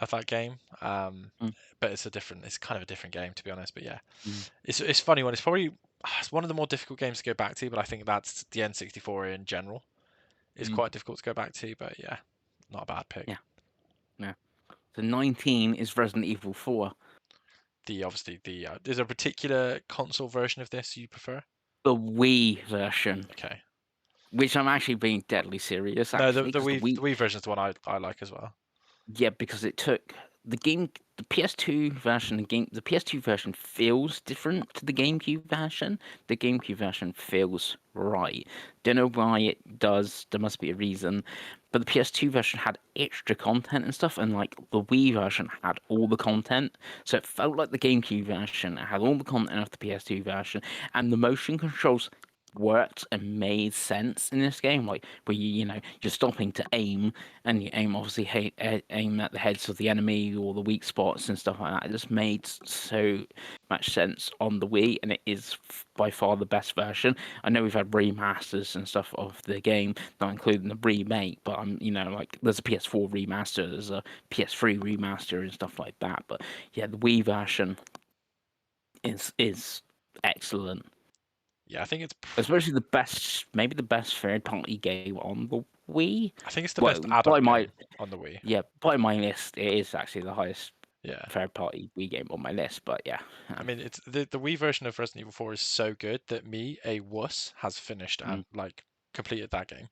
of that game. But it's kind of a different game to be honest. But yeah, it's funny one. It's one of the more difficult games to go back to, but I think that's the N64 in general. It's quite difficult to go back to, but yeah, not a bad pick. Yeah. So 19 is Resident Evil 4. Is there a particular console version of this you prefer? The Wii version. Okay. Which I'm actually being deadly serious. Actually, no, the Wii version is the one I like as well. Yeah, because it took the PS2 version, the PS2 version feels different to the GameCube version. The GameCube version feels right. Don't know why it does. There must be a reason. But the PS2 version had extra content and stuff, and like the Wii version had all the content. So it felt like the GameCube version. It had all the content of the PS2 version, and the motion controls worked and made sense in this game. Like where you're stopping to aim, and you aim obviously aim at the heads of the enemy or the weak spots and stuff like that. It just made so much sense on the Wii, and it is by far the best version. I know we've had remasters and stuff of the game, not including the remake, but like there's a PS4 remaster, there's a PS3 remaster and stuff like that. But yeah, the Wii version is excellent. Yeah, I think it's especially maybe the best third-party game on the Wii. I think it's the best adult game on the Wii. Yeah, by my list, it is actually the highest Yeah. third-party Wii game on my list. But yeah, I mean, it's the Wii version of Resident Evil 4 is so good that a wuss, has finished and like completed that game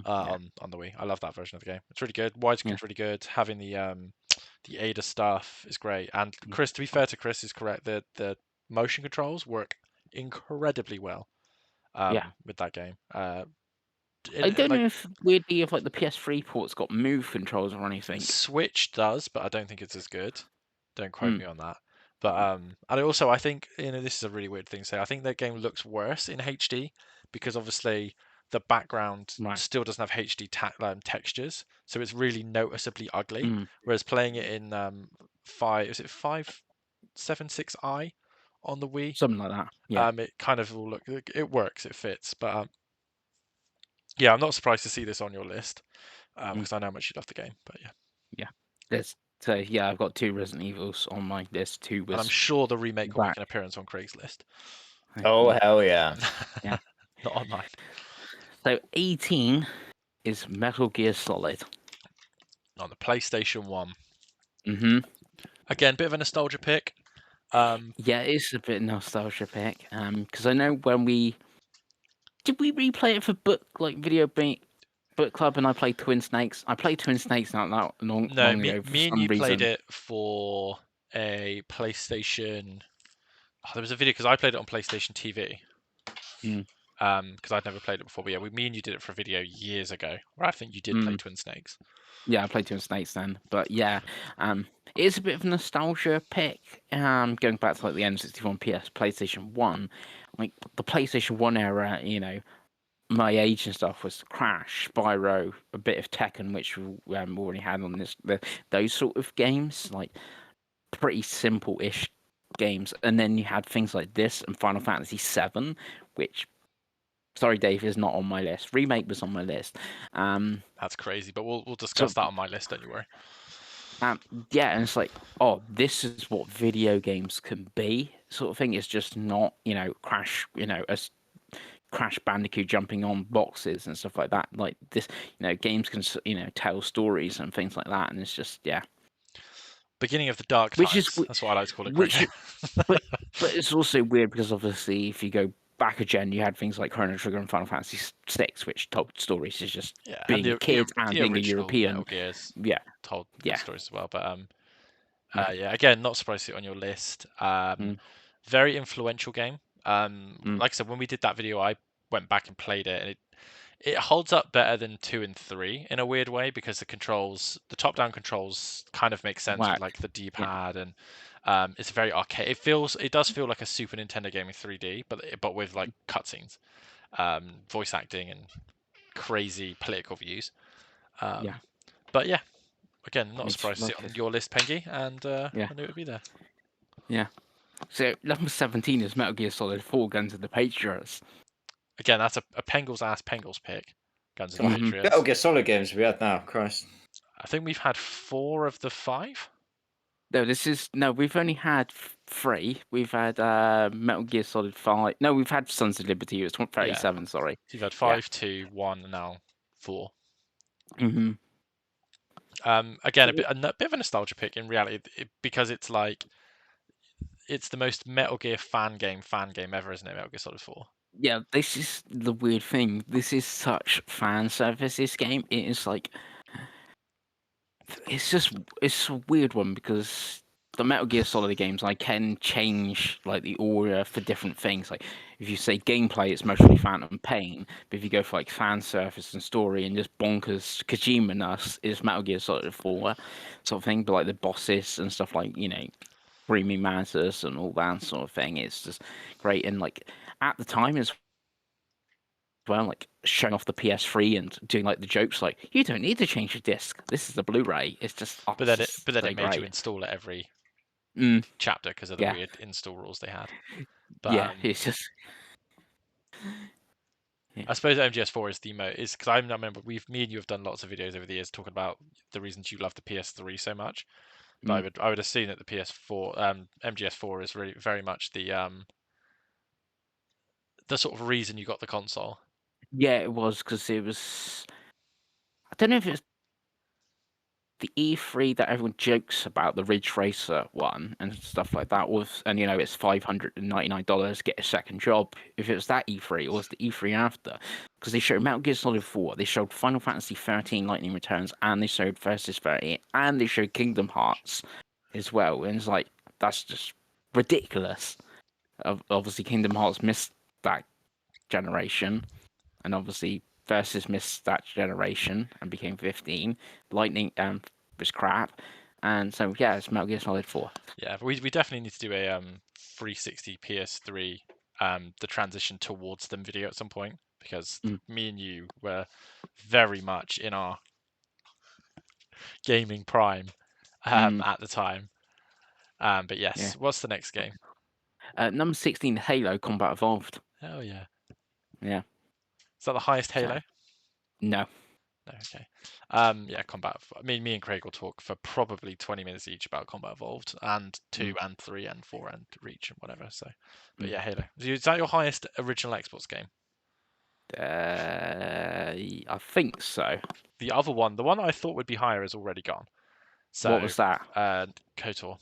on the Wii. I love that version of the game. It's really good. Widescreen's really good. Having the Ada stuff is great. And Chris, to be fair to Chris, is correct. The motion controls work incredibly well. With that game. I don't know if weirdly if like the PS3 port's got move controls or anything. Switch does, but I don't think it's as good. Don't quote me on that. But and also I think this is a really weird thing to say. I think that game looks worse in HD because obviously the background still doesn't have HD textures, so it's really noticeably ugly. Whereas playing it in 576i on the Wii, something like that. Yeah. It kind of will look. It works. It fits. But yeah, I'm not surprised to see this on your list because I know how much you love the game. But yeah. Yeah. I've got 2 Resident Evils on my list. 2 was. And I'm sure the remake will make an appearance on Craig's list. Oh hell yeah! Yeah. Not on mine. So 18 is Metal Gear Solid on the PlayStation 1. Mm-hmm. Again, bit of a nostalgia pick. Yeah, it's a bit nostalgia pick. Because I know when did we replay it for book club, and I played Twin Snakes. I played Twin Snakes not that long ago. Me and you played it for a PlayStation. There was a video because I played it on PlayStation TV. Because I'd never played it before. But yeah, me and you did it for a video years ago, where I think you did play Twin Snakes. Yeah, I played Twin Snakes then. But yeah, it is a bit of a nostalgia pick. Going back to like the N64 PlayStation 1, like the PlayStation 1 era, my age and stuff was Crash, Spyro, a bit of Tekken, which we already had on this. Those sort of games, like pretty simple-ish games, and then you had things like this and Final Fantasy VII, which, sorry, Dave, is not on my list. Remake was on my list. That's crazy, but we'll discuss that on my list. Don't you worry. Yeah, and it's like, oh, this is what video games can be, sort of thing. It's just not, Crash, Crash Bandicoot jumping on boxes and stuff like that. Like this, games can, tell stories and things like that, and it's just, yeah. Beginning of the dark times. That's what I like to call it. But it's also weird because obviously, if you go back a gen, you had things like Chrono Trigger and Final Fantasy VI, which told stories as just being a kid and being a European. Metal Gears told stories as well. But yeah, again, not surprised to see it on your list. Very influential game. Like I said, when we did that video, I went back and played it, and it holds up better than 2 and 3 in a weird way because the top-down controls kind of make sense with like the D-pad and it's very arcade. It does feel like a Super Nintendo game in 3D, but with like cutscenes, voice acting, and crazy political views. But yeah, again, not surprised to see it on your list, Pengy, and I knew it would be there. Yeah. So number 17 is Metal Gear Solid 4: Guns of the Patriots. Again, that's a Pengle's pick. Guns of the Patriots. Metal Gear Solid games we had now, Christ. I think we've had 4 of the 5. No, we've only had 3. We've had Metal Gear Solid 5. No, we've had Sons of Liberty. It was 37, sorry. So you've had 5, 2, 1, and now 4. Mm-hmm. Again, a bit of a nostalgia pick in reality because it's like it's the most Metal Gear fan game ever, isn't it? Metal Gear Solid 4. Yeah, this is the weird thing. This is such fan service. This game, it is like it's a weird one because the Metal Gear Solid games, I can change like the aura for different things. Like if you say gameplay, it's mostly Phantom Pain, but if you go for like fan service and story and just bonkers Kojima-ness, it's Metal Gear Solid 4 sort of thing. But like the bosses and stuff like Screaming Mantis and all that sort of thing, it's just great. And like at the time as well, like showing off the PS3 and doing like the jokes, like you don't need to change your disc. This is a Blu-ray. It's just But then it's it so made you great. install it every Mm, chapter because of the yeah, weird install rules they had. yeah. But It's just yeah. I suppose MGS4 is the is because I remember me and you have done lots of videos over the years talking about the reasons you love the PS3 so much. But Mm, I would assume that the PS4 MGS4 is really very much the sort of reason you got the console. yeah, it was because it was. I don't know if it's the E3 that everyone jokes about, the Ridge Racer one and stuff like that was, and it's $599 get a second job. If it was that E3 or was the E3 after, because they showed Metal Gear Solid 4, they showed Final Fantasy 13 Lightning Returns, and they showed Versus 30, and they showed Kingdom Hearts as well, and it's like that's just ridiculous. Obviously, Kingdom Hearts missed that generation, and obviously Versus missed that generation and became 15. Lightning was crap, and so yeah, it's Metal Gear Solid 4. Yeah, but we definitely need to do a 360 PS3 the transition towards them video at some point because me and you were very much in our gaming prime at the time. But yes, Yeah. what's the next game? Number 16, Halo Combat Evolved. Oh yeah. Yeah. Is that the highest Halo? So, no. No, okay. Yeah, Combat. I mean, me and Craig will talk for probably 20 minutes each about Combat Evolved and 2 and 3 and 4 and Reach and whatever. So, but yeah, Halo. Is that your highest original Xbox game? I think so. The other one, the one I thought would be higher, is already gone. So, What was that? KOTOR.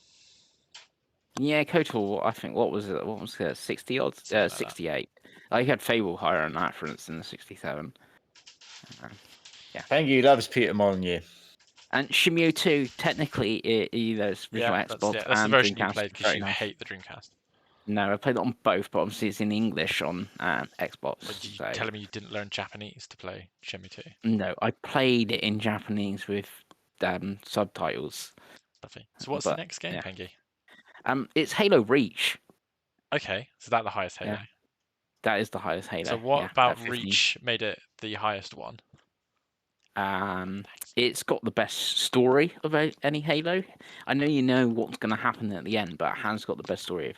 Yeah, KOTOR. I think what was it? What was it? 60 odds? Like 68. I had Fable higher than that, for instance, 67. Yeah. Pengy loves Peter Molyneux. And Shimio 2, technically, there's visual Xbox that's and the version Dreamcast. you played because you hate the Dreamcast. No, I played it on both, but obviously it's in English on Xbox. But you so... telling me you didn't learn Japanese to play Shenmue 2? No, I played it in Japanese with subtitles. Lovely. So what's the next game, Pengy? It's Halo Reach. Okay, so that's the highest Halo. Yeah, that is the highest Halo. So what about Reach made it the highest one? It's got the best story of any Halo. I know you know what's going to happen at the end, but it has got the best story of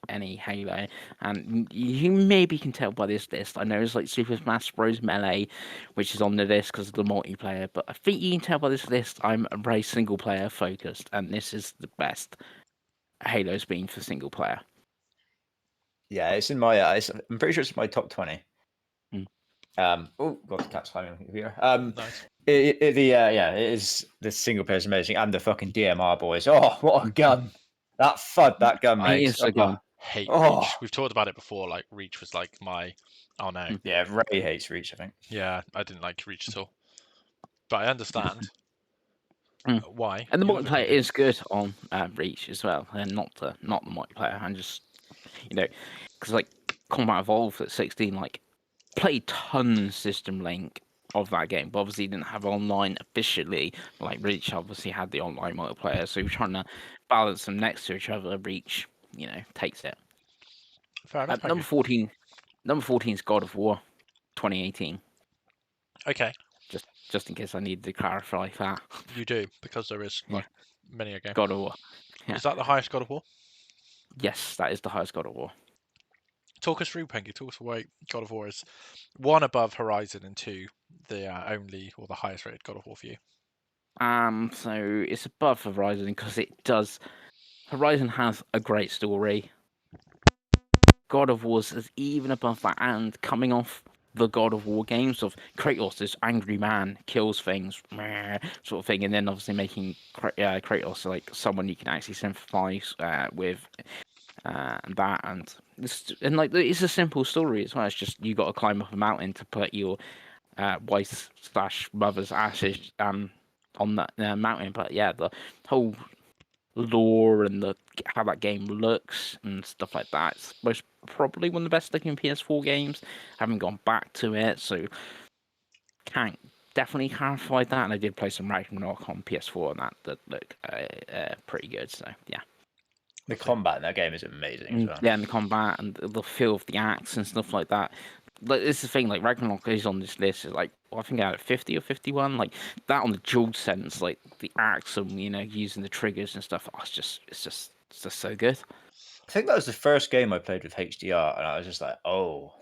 any Halo. And you maybe can tell by this list. I know it's like Super Smash Bros. Melee, which is on the list because of the multiplayer, but I think you can tell by this list I'm very single player focused, and this is the best Halo's been for single player. Yeah, it's in my. I'm pretty sure it's my top 20. Oh, got the cat's climbing here. Nice. It is. The single player is amazing, and the fucking DMR boys. Oh, what a gun! That FUD that gun makes. It's a gun. Hate Reach. We've talked about it before. Like Reach was like my. Oh no. Yeah, Ray hates Reach. I think. Yeah, I didn't like Reach at all, but I understand why. And the multiplayer is good on Reach as well, and not the multiplayer. And just because like Combat Evolved at 16, like. Played tons System Link of that game, but obviously didn't have online officially. Like Reach obviously had the online multiplayer, so you're trying to balance them next to each other. Reach, takes it. Fair enough. Number 14 is God of War 2018. Okay. Just in case I needed to clarify that. You do, because there is like many a game. God of War. Yeah. Is that the highest God of War? Yes, that is the highest God of War. Talk us through, Pengy. Talk us why God of War is 1 above Horizon and 2 the only or the highest rated God of War for you. So it's above Horizon because it does. Horizon has a great story. God of War is even above that, and coming off the God of War games of Kratos, this angry man, kills things, sort of thing, and then obviously making Kratos like someone you can actually sympathize with. That and it's a simple story as well. It's just you got to climb up a mountain to put your wife/mother's ashes on that mountain. But yeah, the whole lore and how that game looks and stuff like that. It's most probably one of the best looking PS4 games. I haven't gone back to it, so can't definitely clarify that. And I did play some Ragnarok on PS4, and that looked pretty good. So yeah. The combat in that game is amazing as well. Yeah, and the combat and the feel of the axe and stuff like that. Like, this is the thing, like, Ragnarok is on this list. It's like, I think I had 50 or 51. Like, that on the dual sense, like, the axe and, using the triggers and stuff. Oh, it's just so good. I think that was the first game I played with HDR, and I was just like, oh,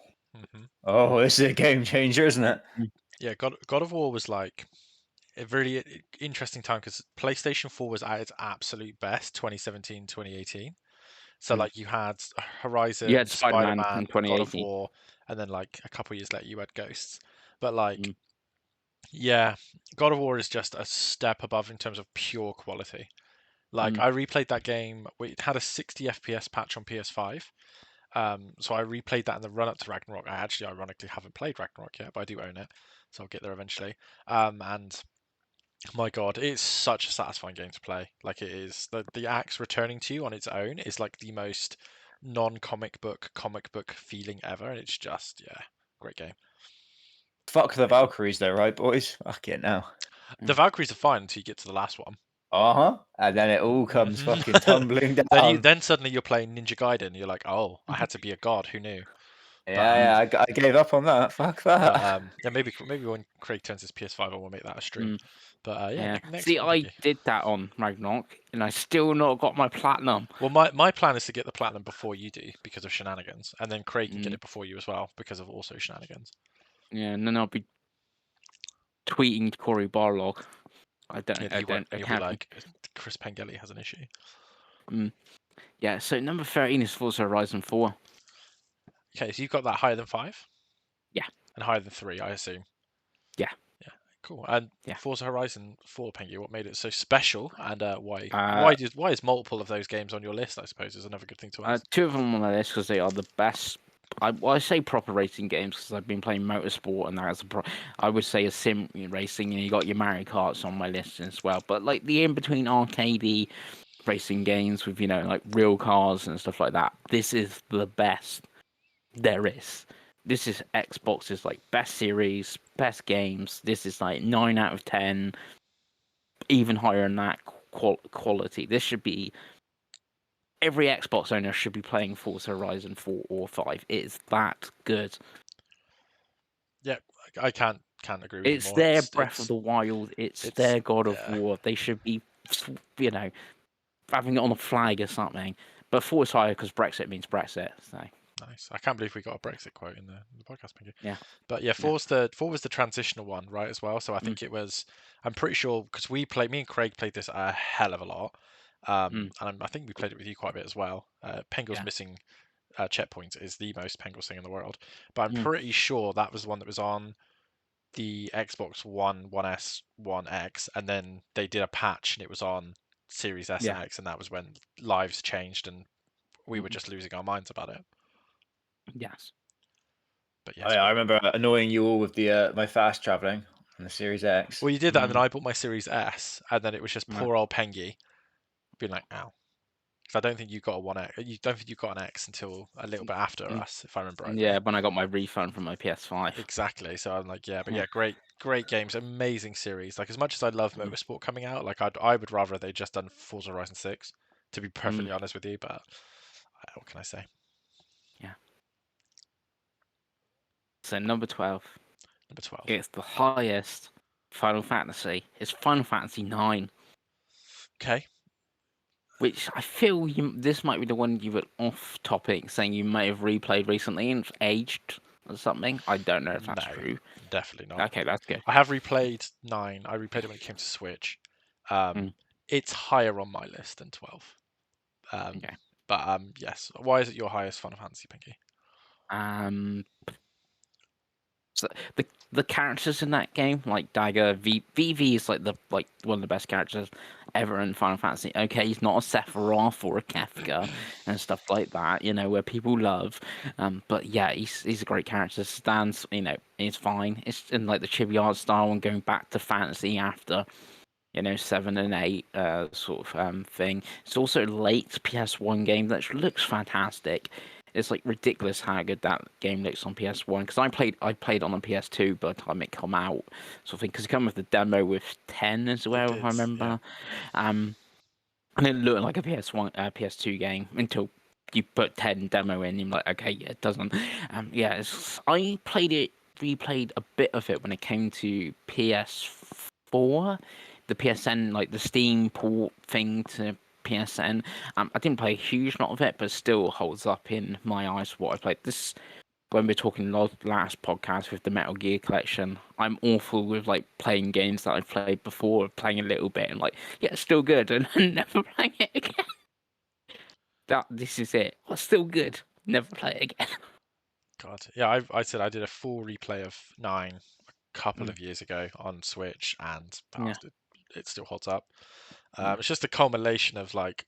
this is a game changer, isn't it? Yeah, God of War was like a really interesting time because PlayStation 4 was at its absolute best 2017, 2018. So like you had Horizon, You had Spider-Man, Spider-Man in God of 2018. War, and then like a couple years later you had Ghosts. But like, yeah, God of War is just a step above in terms of pure quality. Like I replayed that game. It had a 60 FPS patch on PS5. So I replayed that in the run-up to Ragnarok. I actually, ironically, haven't played Ragnarok yet, but I do own it, so I'll get there eventually. And my God, it's such a satisfying game to play. Like it is, the axe returning to you on its own is like the most non-comic book feeling ever, and it's just great game. Fuck the Valkyries, though, right, boys? Fuck it now. The Valkyries are fine until you get to the last one. And then it all comes fucking tumbling down. Then suddenly you're playing Ninja Gaiden, and you're like, oh, I had to be a god. Who knew? I gave up on that. Fuck that. Yeah, maybe when Craig turns his PS5 on, we'll make that a stream. But next See, one, I did that on Ragnarok, and I still not got my platinum. Well, my plan is to get the platinum before you do because of shenanigans, and then Craig can get it before you as well because of also shenanigans. Yeah, and then I'll be tweeting Corey Barlog. I You'll be like, Chris Pengelly has an issue. Yeah, so number 13 is Forza Horizon 4. Okay, so you've got that higher than 5? Yeah. And higher than 3, I assume. Yeah. Yeah, cool. And Forza Horizon 4, Pengy, what made it so special, and why is multiple of those games on your list? I suppose is another good thing to ask. 2 of them on my list because they are the best. I say proper racing games because I've been playing motorsport, and that's I would say a sim racing, and you got your Mario Karts on my list as well. But like the in between arcadey racing games with like real cars and stuff like that, this is the best there is. This is Xbox's like best series, best games. This is like 9 out of 10, even higher than that quality. This should be every Xbox owner should be playing Forza Horizon 4 or 5. It's that good. Yeah, I can't agree with you more. It's their Breath of the Wild. It's their God of War. They should be, having it on a flag or something. But 4 is higher because Brexit means Brexit. So. Nice. I can't believe we got a Brexit quote in the podcast, Pinky. Yeah. But 4 was the transitional one, right, as well. So I think it was. I'm pretty sure because me and Craig played this a hell of a lot, and I think we played it with you quite a bit as well. Penguil's missing checkpoints is the most Penguil thing in the world, but I'm pretty sure that was the one that was on the Xbox One, 1S, 1X, and then they did a patch and it was on Series S and X, and that was when lives changed and we were just losing our minds about it. Yes. But yes, I remember annoying you all with the my fast traveling on the Series X. Well, you did that, and then I bought my Series S, and then it was just poor old Pengy being like, "Ow," because I don't think you got a 1X. You don't think you got an X until a little bit after us, if I remember right. Yeah, when I got my refund from my PS5. Exactly. So I'm like, great games, amazing series. Like as much as I love Motorsport coming out, like I would rather they just done Forza Horizon 6, to be perfectly honest with you. But what can I say? Yeah. So number 12. Number 12. It's the highest Final Fantasy. It's Final Fantasy 9. Okay. Which I feel this might be the one you were off topic, saying you may have replayed recently and aged or something. I don't know if that's true. Definitely not. Okay, that's good. I have replayed 9. I replayed it when it came to Switch. It's higher on my list than 12. Okay. But yes. Why is it your highest Final Fantasy, Pinky? So the characters in that game, like Dagger, Vivi is like one of the best characters ever in Final Fantasy. Okay, he's not a Sephiroth or a Kefka and stuff like that, where people love. But yeah, he's a great character. Stan's, he's fine. It's in like the chibi art style and going back to fantasy after. 7 and 8 sort of thing. It's also a late PS1 game that looks fantastic. It's like ridiculous how good that game looks on PS1 because I played on a PS2 by the time it come out, sort of thing. Because it came with the demo with 10 as well, if I remember. Yeah. And it looked like a PS2 game until you put 10 demo in. And you're like, okay, yeah, it doesn't. I replayed a bit of it when it came to PS4, the PSN, like the Steam port thing to PSN. I didn't play a huge lot of it, but still holds up in my eyes for what I played. This when we're talking last podcast with the Metal Gear collection, I'm awful with like playing games that I've played before, playing a little bit and like, yeah, it's still good, and never playing it again. This is it. What's still good? Never play it again. God, yeah, I said I did a full replay of 9 a couple of years ago on Switch, and it still holds up. It's just a culmination of like.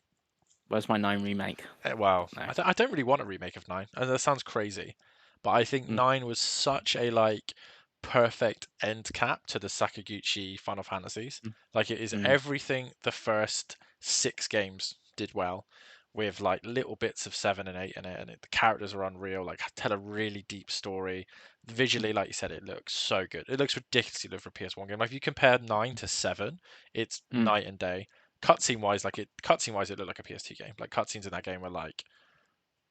Where's my 9 remake? Well, No. I don't really want a remake of 9, and that sounds crazy, but I think 9 was such a like perfect end cap to the Sakaguchi Final Fantasies. Like it is everything the first 6 games did well, with like little bits of 7 and 8 in it, and the characters are unreal. Like tell a really deep story. Visually, like you said, it looks so good. It looks ridiculously good for a PS1 game. Like if you compare 9 to 7, it's night and day. Cutscene wise, it looked like a PS2 game. Like cutscenes in that game were like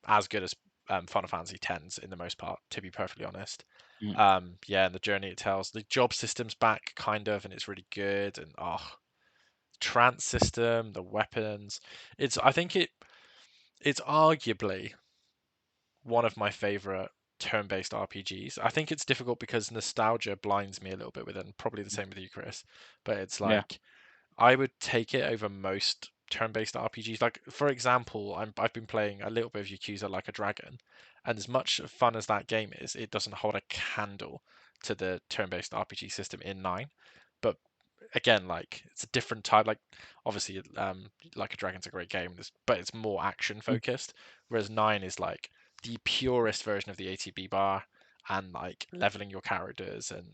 as good as Final Fantasy X's in the most part, to be perfectly honest. And the journey it tells, the job system's back kind of, and it's really good. And trance system, the weapons, I think it's arguably one of my favorite turn-based RPGs. I think it's difficult because nostalgia blinds me a little bit with it, and probably the same with you, Chris. But it's like I would take it over most turn-based RPGs. Like for example, I've been playing a little bit of Yakuza Like a Dragon, and as much fun as that game is, it doesn't hold a candle to the turn-based RPG system in 9. But again, like it's a different type. Like obviously, Like a Dragon's a great game, but it's more action focused. Whereas 9 is like the purest version of the ATB bar and like leveling your characters and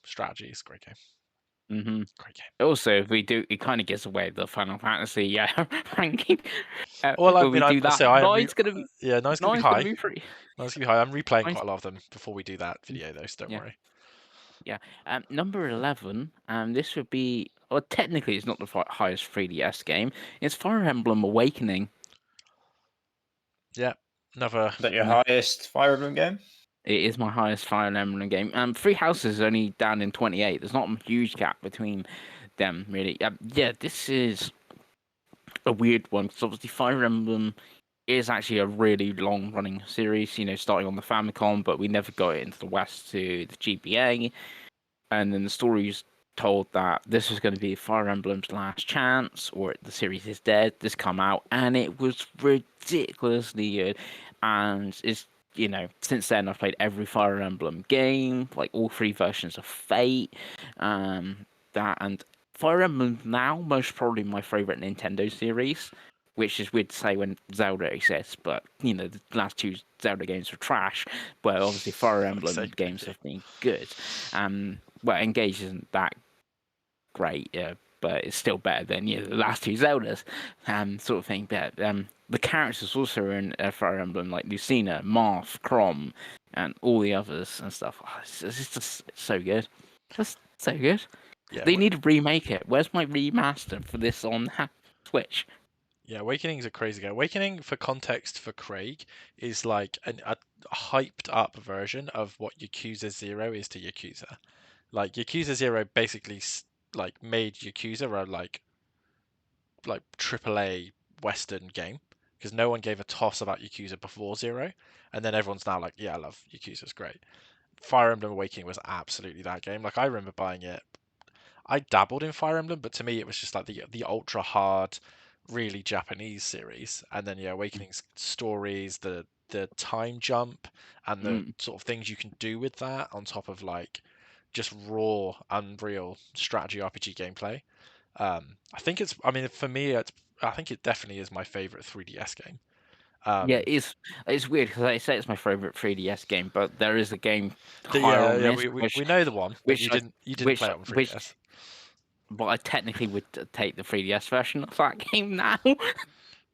strategy. It's a great game. Great game. Also, if we do, it kind of gets away with the Final Fantasy ranking. Well, I When we mean, do that, nine's gonna be nine's gonna be high. free. Nine's gonna be high. I'm replaying Nine's... quite a lot of them before we do that video, though, so don't worry. Yeah. Number 11. This would be, well, technically, it's not the highest 3DS game. It's Fire Emblem Awakening. Yeah, another. Is that your highest Fire Emblem game? It is my highest Fire Emblem game. Three Houses is only down in 28. There's not a huge gap between them, really. This is a weird one because obviously Fire Emblem is actually a really long-running series. Starting on the Famicom, but we never got it into the West to the GBA. And then the story's told that this was going to be Fire Emblem's last chance, or the series is dead. This come out, and it was ridiculously good. And it's since then I've played every Fire Emblem game, like all 3 versions of Fate. That and Fire Emblem now most probably my favorite Nintendo series, which is weird to say when Zelda exists, but the last 2 Zelda games were trash. But obviously Fire Emblem games have been good. Well, Engage isn't that great, but it's still better than the last 2 Zeldas, sort of thing. But the characters also are in Fire Emblem, like Lucina, Marth, Chrom, and all the others and stuff. It's just so good, just so good. Yeah, they need to remake it. Where's my remaster for this on Switch? Yeah, Awakening is a crazy game. Awakening, for context for Craig, is like a hyped up version of what Yakuza 0 is to Yakuza. Like Yakuza 0 basically like made Yakuza a like AAA Western game because no one gave a toss about Yakuza before 0, and then everyone's now like, yeah, I love Yakuza, it's great. Fire Emblem Awakening was absolutely that game. Like I remember buying it. I dabbled in Fire Emblem, but to me it was just like the ultra hard, really Japanese series. And then Awakening's stories, the time jump, and the sort of things you can do with that on top of like just raw, unreal strategy RPG gameplay. I think it's. I mean, for me, I think it definitely is my favorite 3DS game. Yeah, it's weird because I say it's my favorite 3DS game, but there is a game higher on this, we know the one, but you didn't play it on 3DS. but I technically would take the 3DS version of that game now.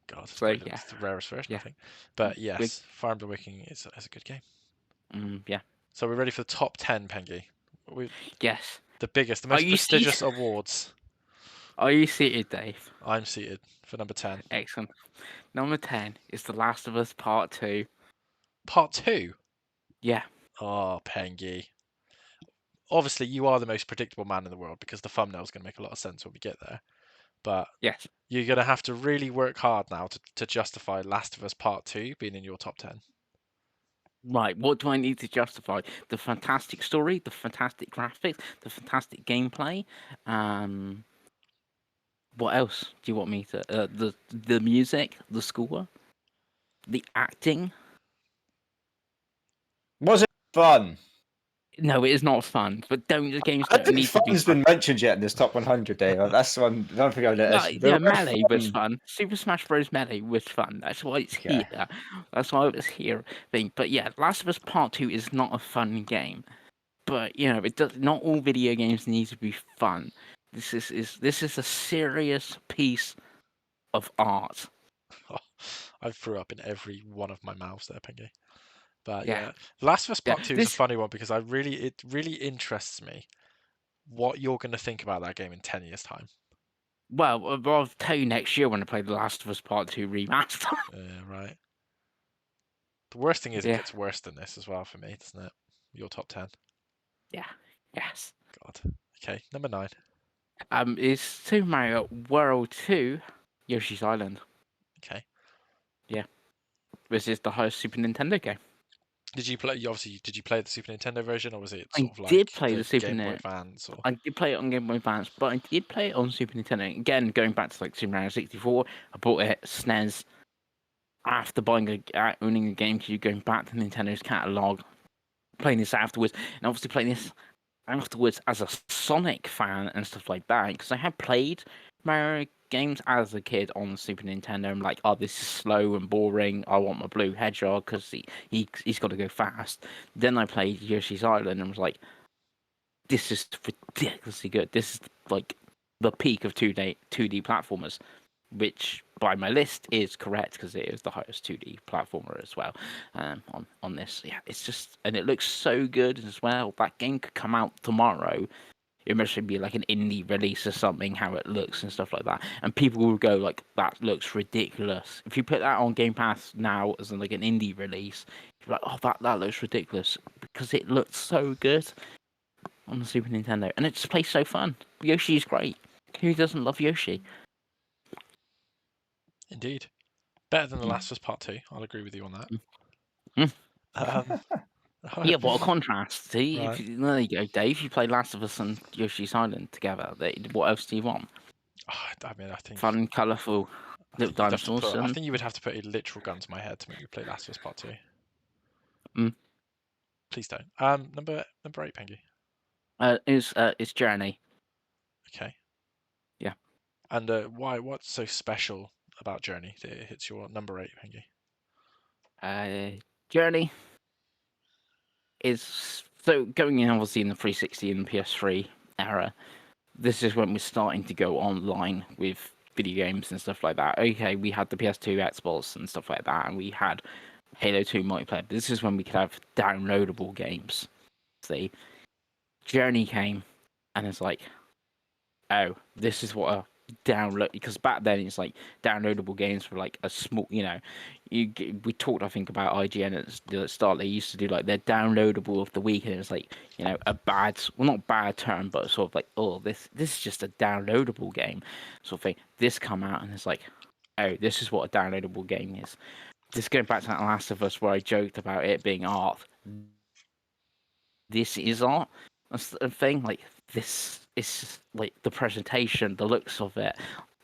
God, So yeah, it's the rarest version, I yeah, think. But yes, Fire Emblem Awakening is a good game. yeah. So we're ready for the top 10, Pengy. Yes. The biggest, the Are most you seated? prestigious awards. Are you seated, Dave? I'm seated for number 10. Excellent. Number 10 is The Last of Us Part 2. Part 2? Yeah. Oh, Pengy. Obviously, you are the most predictable man in the world because the thumbnail's going to make a lot of sense when we get there. But Yes. you're going to have to really work hard now to justify Last of Us Part 2 being in your top 10. Right, what do I need to justify? The fantastic story, the fantastic graphics, the fantastic gameplay. What else do you want me to? The music, the score, the acting. Was it fun? No, it is not fun. But the games I don't don't think need to be fun's fun. been mentioned yet in this top 100, Dave. That's one. I don't think I've No, noticed. The yeah, word Melee was fun. fun. Super Smash Bros. Melee was fun. That's why it's Okay. here. That's why it was here. But yeah, Last of Us Part 2 is not a fun game. But you know, it does. Not all video games need to be fun. This is a serious piece of art. I threw up in every one of my mouths there, Pengy. But Yeah, yeah, Last of Us yeah. Part 2 is a funny one because it really interests me what you're going to think about that game in 10 years' time. Well, I'll tell you next year when I play The Last of Us Part 2 remaster. Right. The worst thing is it Yeah, gets worse than this as well for me, doesn't it? Your top 10. yeah, yes. God. Okay, number 9. Is Super Mario World 2 Yoshi's Island? Okay. Yeah, this is the highest Super Nintendo game. Did you play? Did you play the Super Nintendo version, or was it I sort of did like play the the Super Game Boy Nintendo. Advance? Or I did play it on Game Boy Advance, but I did play it on Super Nintendo. Again, going back to like Super Mario 64, I bought it SNES after owning a GameCube, going back to Nintendo's catalog, playing this afterwards, and obviously playing this afterwards as a Sonic fan and stuff like that, because I had played Mario games as a kid on the Super Nintendo. I'm like, oh, this is slow and boring. I want my blue hedgehog because he's got to go fast. Then I played Yoshi's Island and was like, this is ridiculously good. This is like the peak of 2D platformers, which by my list is correct because it is the highest 2D platformer as well. On this, yeah, it's just, and it looks so good as well. That game could come out tomorrow. It must be like an indie release or something, how it looks and stuff like that. And people will go like, that looks ridiculous. If you put that on Game Pass now as like an indie release, you're like, oh, that looks ridiculous because it looks so good on the Super Nintendo, and it just plays so fun. Yoshi is great. Who doesn't love Yoshi? indeed, better than The Last of Us Part 2. I'll agree with you on that. Mm. Um, Yeah, what a contrast. See, right. there you go, Dave. You play Last of Us and Yoshi's Island together. What else do you want? I mean, I think Fun, colourful little dinosaurs. I think you would have to put a literal gun to my head to make me play Last of Us Part 2. Mm. Please don't. Number 8, Pengy. It's Journey. Okay. Yeah. And why? What's so special about Journey that it hits your number 8, Pengy? Journey is so going in obviously in the 360 and the PS3 era. This is when we're starting to go online with video games and stuff like that. Okay, we had the PS2, Xbox, and stuff like that, and we had Halo 2 multiplayer. But this is when we could have downloadable games. See, Journey came, and it's like, oh, this is what a download, because back then it's like downloadable games for like a small, we talked I think about IGN at the start. They used to do like their downloadable of the week, and it's like, a bad, well, not bad term, but sort of like, oh, this is just a downloadable game sort of thing. This come out and it's like, oh, this is what a downloadable game is. Just going back to that Last of Us where I joked about it being art, this is art. That's the thing. Like, this is like the presentation, the looks of it.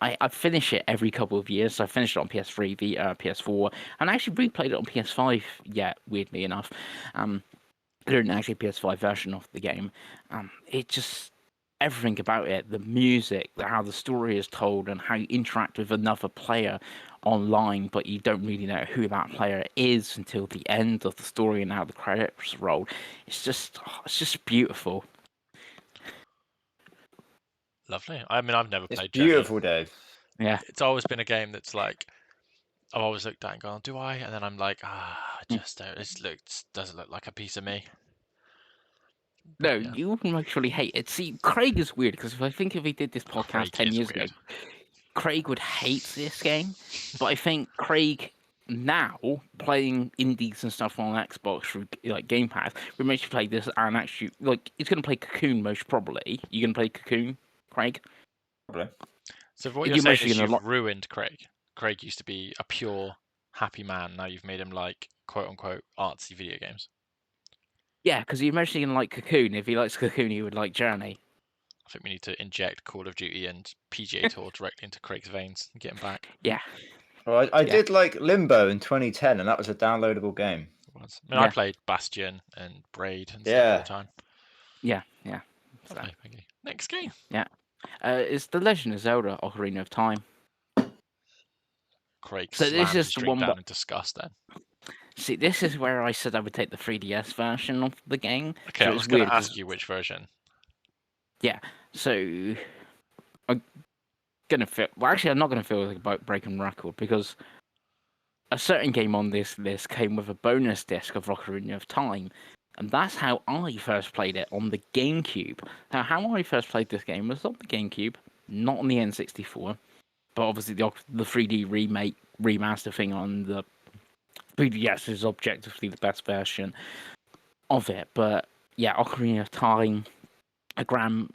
I finish it every couple of years. So I finished it on PS3, Vita, PS4, and I actually replayed it on PS5 yet, weirdly enough. I didn't actually PS5 version of the game. It just, everything about it, the music, how the story is told, and how you interact with another player online, but you don't really know who that player is until the end of the story and how the credits roll. It's just beautiful. Lovely. I mean, I've never It's played Journey. beautiful, Dave. Yeah. It's always been a game that's like I've always looked at and gone, do I? And then I'm like, I just don't. Doesn't look like a piece of me. No, Yeah. you wouldn't actually hate it. See, Craig is weird because if he did this podcast Craig 10 is years weird. ago, Craig would hate this game. But I think Craig now playing indies and stuff on Xbox through like Game Pass would make you play this and actually like he's gonna play Cocoon most probably. You gonna play Cocoon, Craig? Probably. So what You're you're saying mostly is gonna you've ruined Craig. Craig used to be a pure happy man. Now you've made him like quote unquote artsy video games. Yeah, because you're mostly gonna like Cocoon. If he likes Cocoon, he would like Journey. I think we need to inject Call of Duty and PGA Tour directly into Craig's veins and get him back. Yeah. Well, I did like Limbo in 2010, and that was a downloadable game. I mean, I played Bastion and Braid and stuff all the time. Yeah. So. Okay. Next game. Yeah. It's The Legend of Zelda: Ocarina of Time. Craig so slams this his is the drink one. down in disgust. Then. See, this is where I said I would take the 3DS version of the game. Okay, so I was going to ask you which version. Yeah, so I'm gonna feel. Well, actually, I'm not gonna feel like about breaking record because a certain game on this list came with a bonus disc of Ocarina of Time, and that's how I first played it on the GameCube. Now, how I first played this game was on the GameCube, not on the N64, but obviously the 3D remaster thing on the 3DS is objectively the best version of it. But yeah, Ocarina of Time, a grand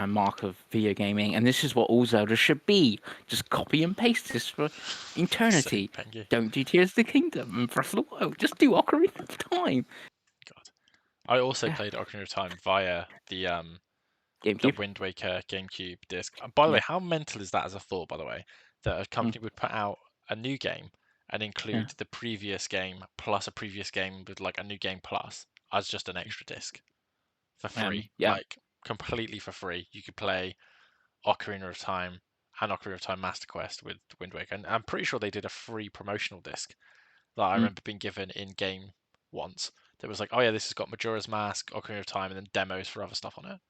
mark of video gaming, and this is what all Zelda should be. Just copy and paste this for eternity. Don't do Tears of the Kingdom and Breath of the Wild. Just do Ocarina of Time. God, I also played Ocarina of Time via the GameCube. the Wind Waker GameCube disc. By the way, how mental is that as a thought? By the way, that a company would put out a new game and include the previous game plus a previous game with like a new game plus as just an extra disc for free. Like completely for free. You could play Ocarina of Time and Ocarina of Time Master Quest with Wind Waker. And I'm pretty sure they did a free promotional disc that I remember being given in game once. That was like, oh yeah, this has got Majora's Mask, Ocarina of Time, and then demos for other stuff on it.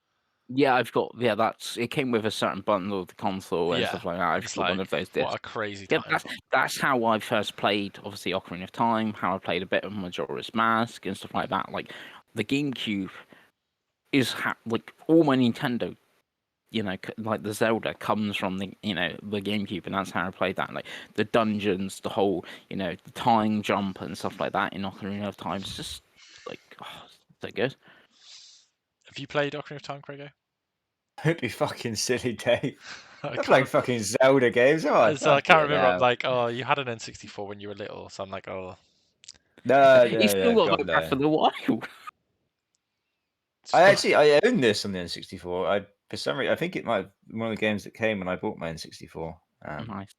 Yeah, I've got. Yeah, it came with a certain bundle of the console and stuff like that. I've got one of those discs. What a crazy time! Yeah, that's how I first played. Obviously, Ocarina of Time. How I played a bit of Majora's Mask and stuff like that. Like the GameCube is like all my Nintendo. Like the Zelda comes from the the GameCube, and that's how I played that. Like the dungeons, the whole the time jump and stuff like that in Ocarina of Time. It's just like so good. Have you played Ocarina of Time, Craigo? Don't be fucking silly, Dave. I'm playing fucking Zelda games. I can't remember. I'm like, oh, you had an N64 when you were little, so I'm like, oh. No, you still got Breath of the Wild. I own this on the N64. For some reason, I think it might be one of the games that came when I bought my N64. Nice.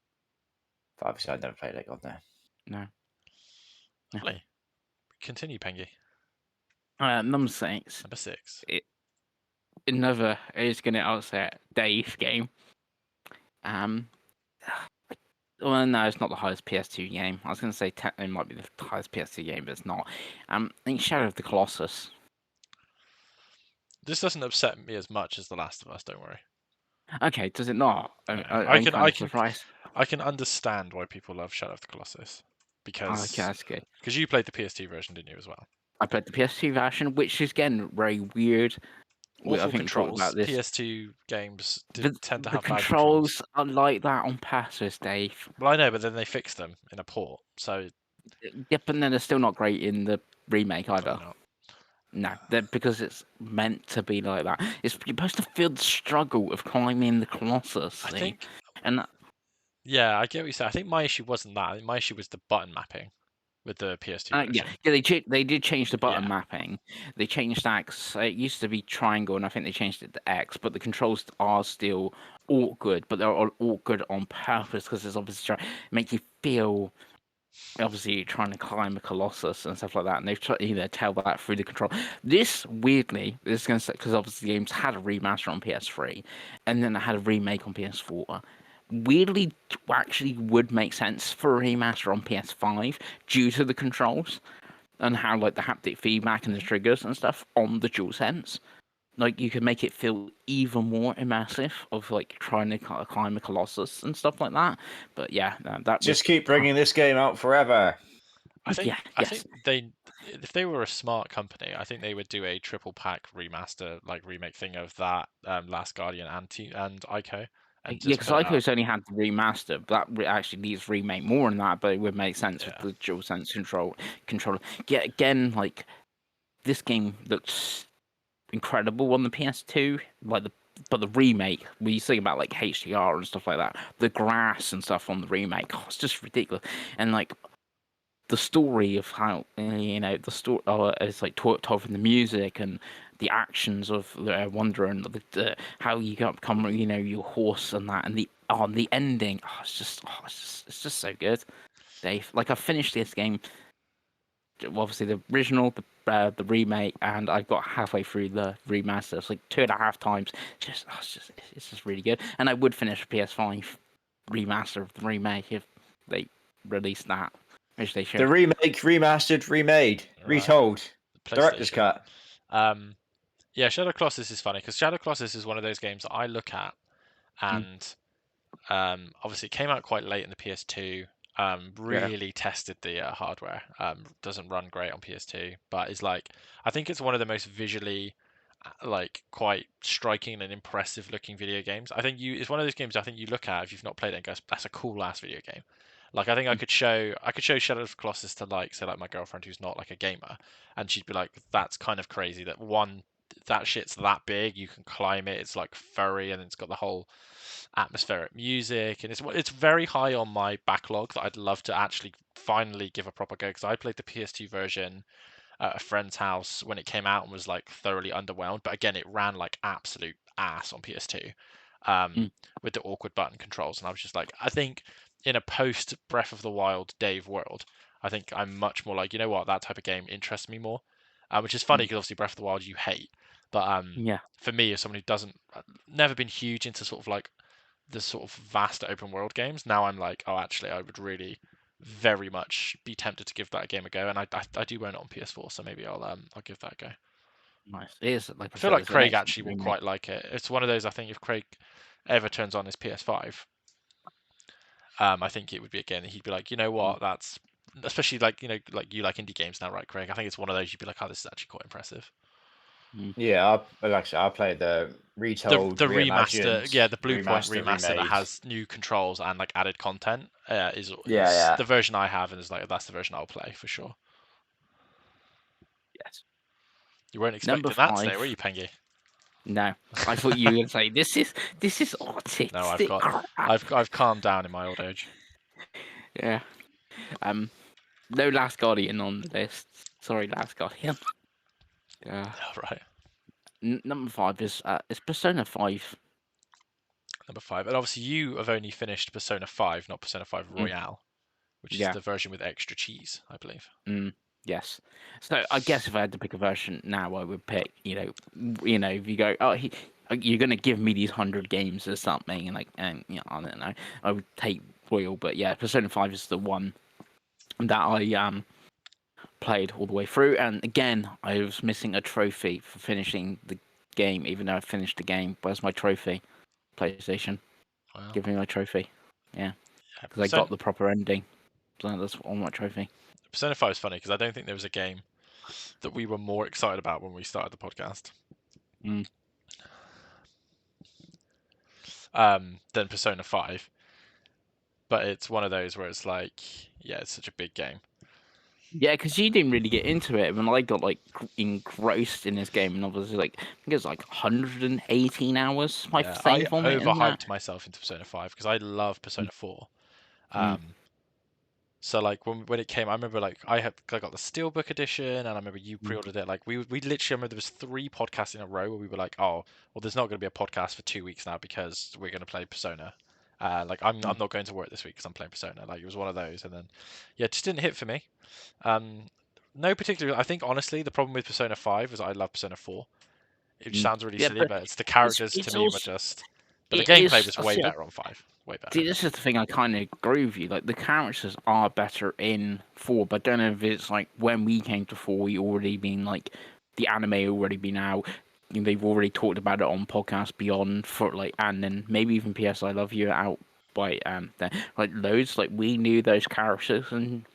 But obviously, I never played it. God no. No. Continue, Pengy. Number 6. Number 6. Another is going to outset Dave's game. Well, no, it's not the highest PS2 game. I was going to say it might be the highest PS2 game, but it's not. I think Shadow of the Colossus. This doesn't upset me as much as The Last of Us. Don't worry. Okay, does it not? I can understand why people love Shadow of the Colossus because that's good. Because you played the PS2 version, didn't you, as well? I played the PS2 version, which is again very weird. Awful controls. About this. PS2 games tend to have bad controls. are like that on purpose, Dave. Well, I know, but then they fixed them in a port, so. Yeah, but then they're still not great in the remake either. No, because it's meant to be like that. You're supposed to feel the struggle of climbing the Colossus. I think. And yeah, I get what you say. I think my issue wasn't that. My issue was the button mapping with the PS2 version. They did change the button mapping. They changed that. It used to be triangle, and I think they changed it to X. But the controls are still awkward, but they're all awkward on purpose because it's obviously trying to make you feel. Obviously, you're trying to climb a Colossus and stuff like that, and they've tried to tell that through the control. This weirdly is going to say because obviously the games had a remaster on PS3, and then it had a remake on PS4. Weirdly, actually would make sense for a remaster on PS5 due to the controls and how like the haptic feedback and the triggers and stuff on the DualSense. like you could make it feel even more immersive of like trying to climb a Colossus and stuff like that. But yeah, that Just was keep bringing this game out forever. I think yes. if they were a smart company, I think they would do a triple pack remaster, like remake thing of that Last Guardian and Ico, and Yeah, just because put it out. Ico's only had the remaster, but that actually needs remake more than that. But it would make sense with Yeah. the dual sense controller. Yeah, again, like this game looks incredible on the PS2. But the remake, when you think about like HDR and stuff like that, the grass and stuff on the remake, it's just ridiculous. And like the story of how the story is like told from the music and the actions of Wonder and how you become your horse and that and the ending. It's just so good, Dave. Like I finished this game, obviously the original, the remake, and I got halfway through the remaster. It's like 2.5 times. It's just really good. And I would finish a PS5 remaster of the remake if they released that, which they should. The remake, remastered, remade, retold, director's cut. Yeah, Shadow Colossus is funny because Shadow Colossus is one of those games that I look at, and obviously it came out quite late in the PS2. Really tested the hardware. Doesn't run great on PS2, but is like I think it's one of the most visually like quite striking and impressive looking video games. I think it's one of those games I think you look at if you've not played it and goes, that's a cool ass video game. Like I think I could show Shadow of Colossus to like say like my girlfriend who's not like a gamer, and she'd be like, that's kind of crazy that that shit's that big, you can climb it, it's like furry and it's got the whole atmospheric music, and it's very high on my backlog that I'd love to actually finally give a proper go, because I played the PS2 version at a friend's house when it came out and was like thoroughly underwhelmed, but again it ran like absolute ass on PS2 with the awkward button controls, and I was just like, I think in a post Breath of the Wild Dave world, I think I'm much more like, you know what, that type of game interests me more, which is funny because obviously Breath of the Wild you hate, but for me, as someone who doesn't never been huge into sort of like the sort of vast open world games, now I'm like, oh, actually, I would really very much be tempted to give that a game a go, and I do own it on PS4, so maybe I'll give that a go. Nice. It is, like I feel like Craig actually will quite like it. It's one of those, I think if Craig ever turns on his PS5, I think it would be again, he'd be like, you know what, that's especially like, like you like indie games now, right, Craig? I think it's one of those you'd be like, oh, this is actually quite impressive. Yeah, I played the retold, the remaster, the Bluepoint remaster that remade. has new controls and like added content. Is the version I have, and is like that's the version I'll play for sure. Yes. You weren't expecting that today, were you, Pengy? No, I thought you were going to say this is autistic. No, I've calmed down in my old age. Yeah. No Last Guardian on the list. Sorry, Last Guardian. Yeah. Right. Number 5 is Persona 5. Number 5, and obviously you have only finished Persona 5, not Persona 5 Royale, which is the version with extra cheese, I believe. Yes. So I guess if I had to pick a version now, I would pick, if you go, oh, you're gonna give me these 100 games or something, and I don't know, I would take Royal, but yeah, Persona 5 is the one that I played all the way through, and again, I was missing a trophy for finishing the game, even though I finished the game. Where's my trophy? PlayStation. Wow. Give me my trophy. Yeah, because I got the proper ending. So that's all my trophy. Persona 5 is funny because I don't think there was a game that we were more excited about when we started the podcast than Persona 5. But it's one of those where it's like, yeah, it's such a big game. Yeah, because you didn't really get into it when I got like engrossed in this game, and obviously like I think it was like 118 hours. I overhyped myself into Persona 5 because I love Persona 4. So like when it came, I remember like I got the Steelbook edition, and I remember you pre-ordered it. Like we literally, I remember there was 3 podcasts in a row where we were like, oh, well, there's not going to be a podcast for 2 weeks now because we're going to play Persona. Like I'm not going to work this week because I'm playing Persona. Like it was one of those, and then it just didn't hit for me. No particular. I think honestly, the problem with Persona 5 is I love Persona 4. It sounds really silly, but it's the characters to me were just. But the gameplay was way better on 5. Way better. See, this is the thing I kind of agree with you. Like the characters are better in 4, but I don't know if it's like when we came to 4, we already been like the anime already been out. they've already talked about it on Podcast Beyond for like, and then maybe even PS I Love You out by like loads. Like we knew those characters and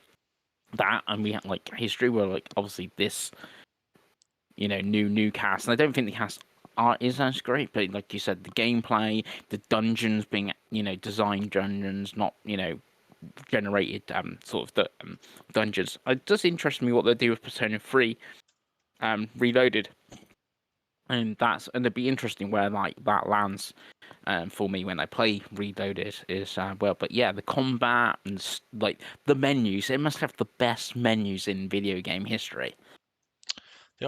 that, and we had like history. Where like obviously this, new cast, and I don't think the cast art is as great, but like you said, the gameplay, the dungeons being designed dungeons, not generated sort of the dungeons. It does interest me what they do with Persona 3 Reloaded. And it'd be interesting where like that lands for me when I play Reloaded is well. But yeah, the combat and like the menus, it must have the best menus in video game history.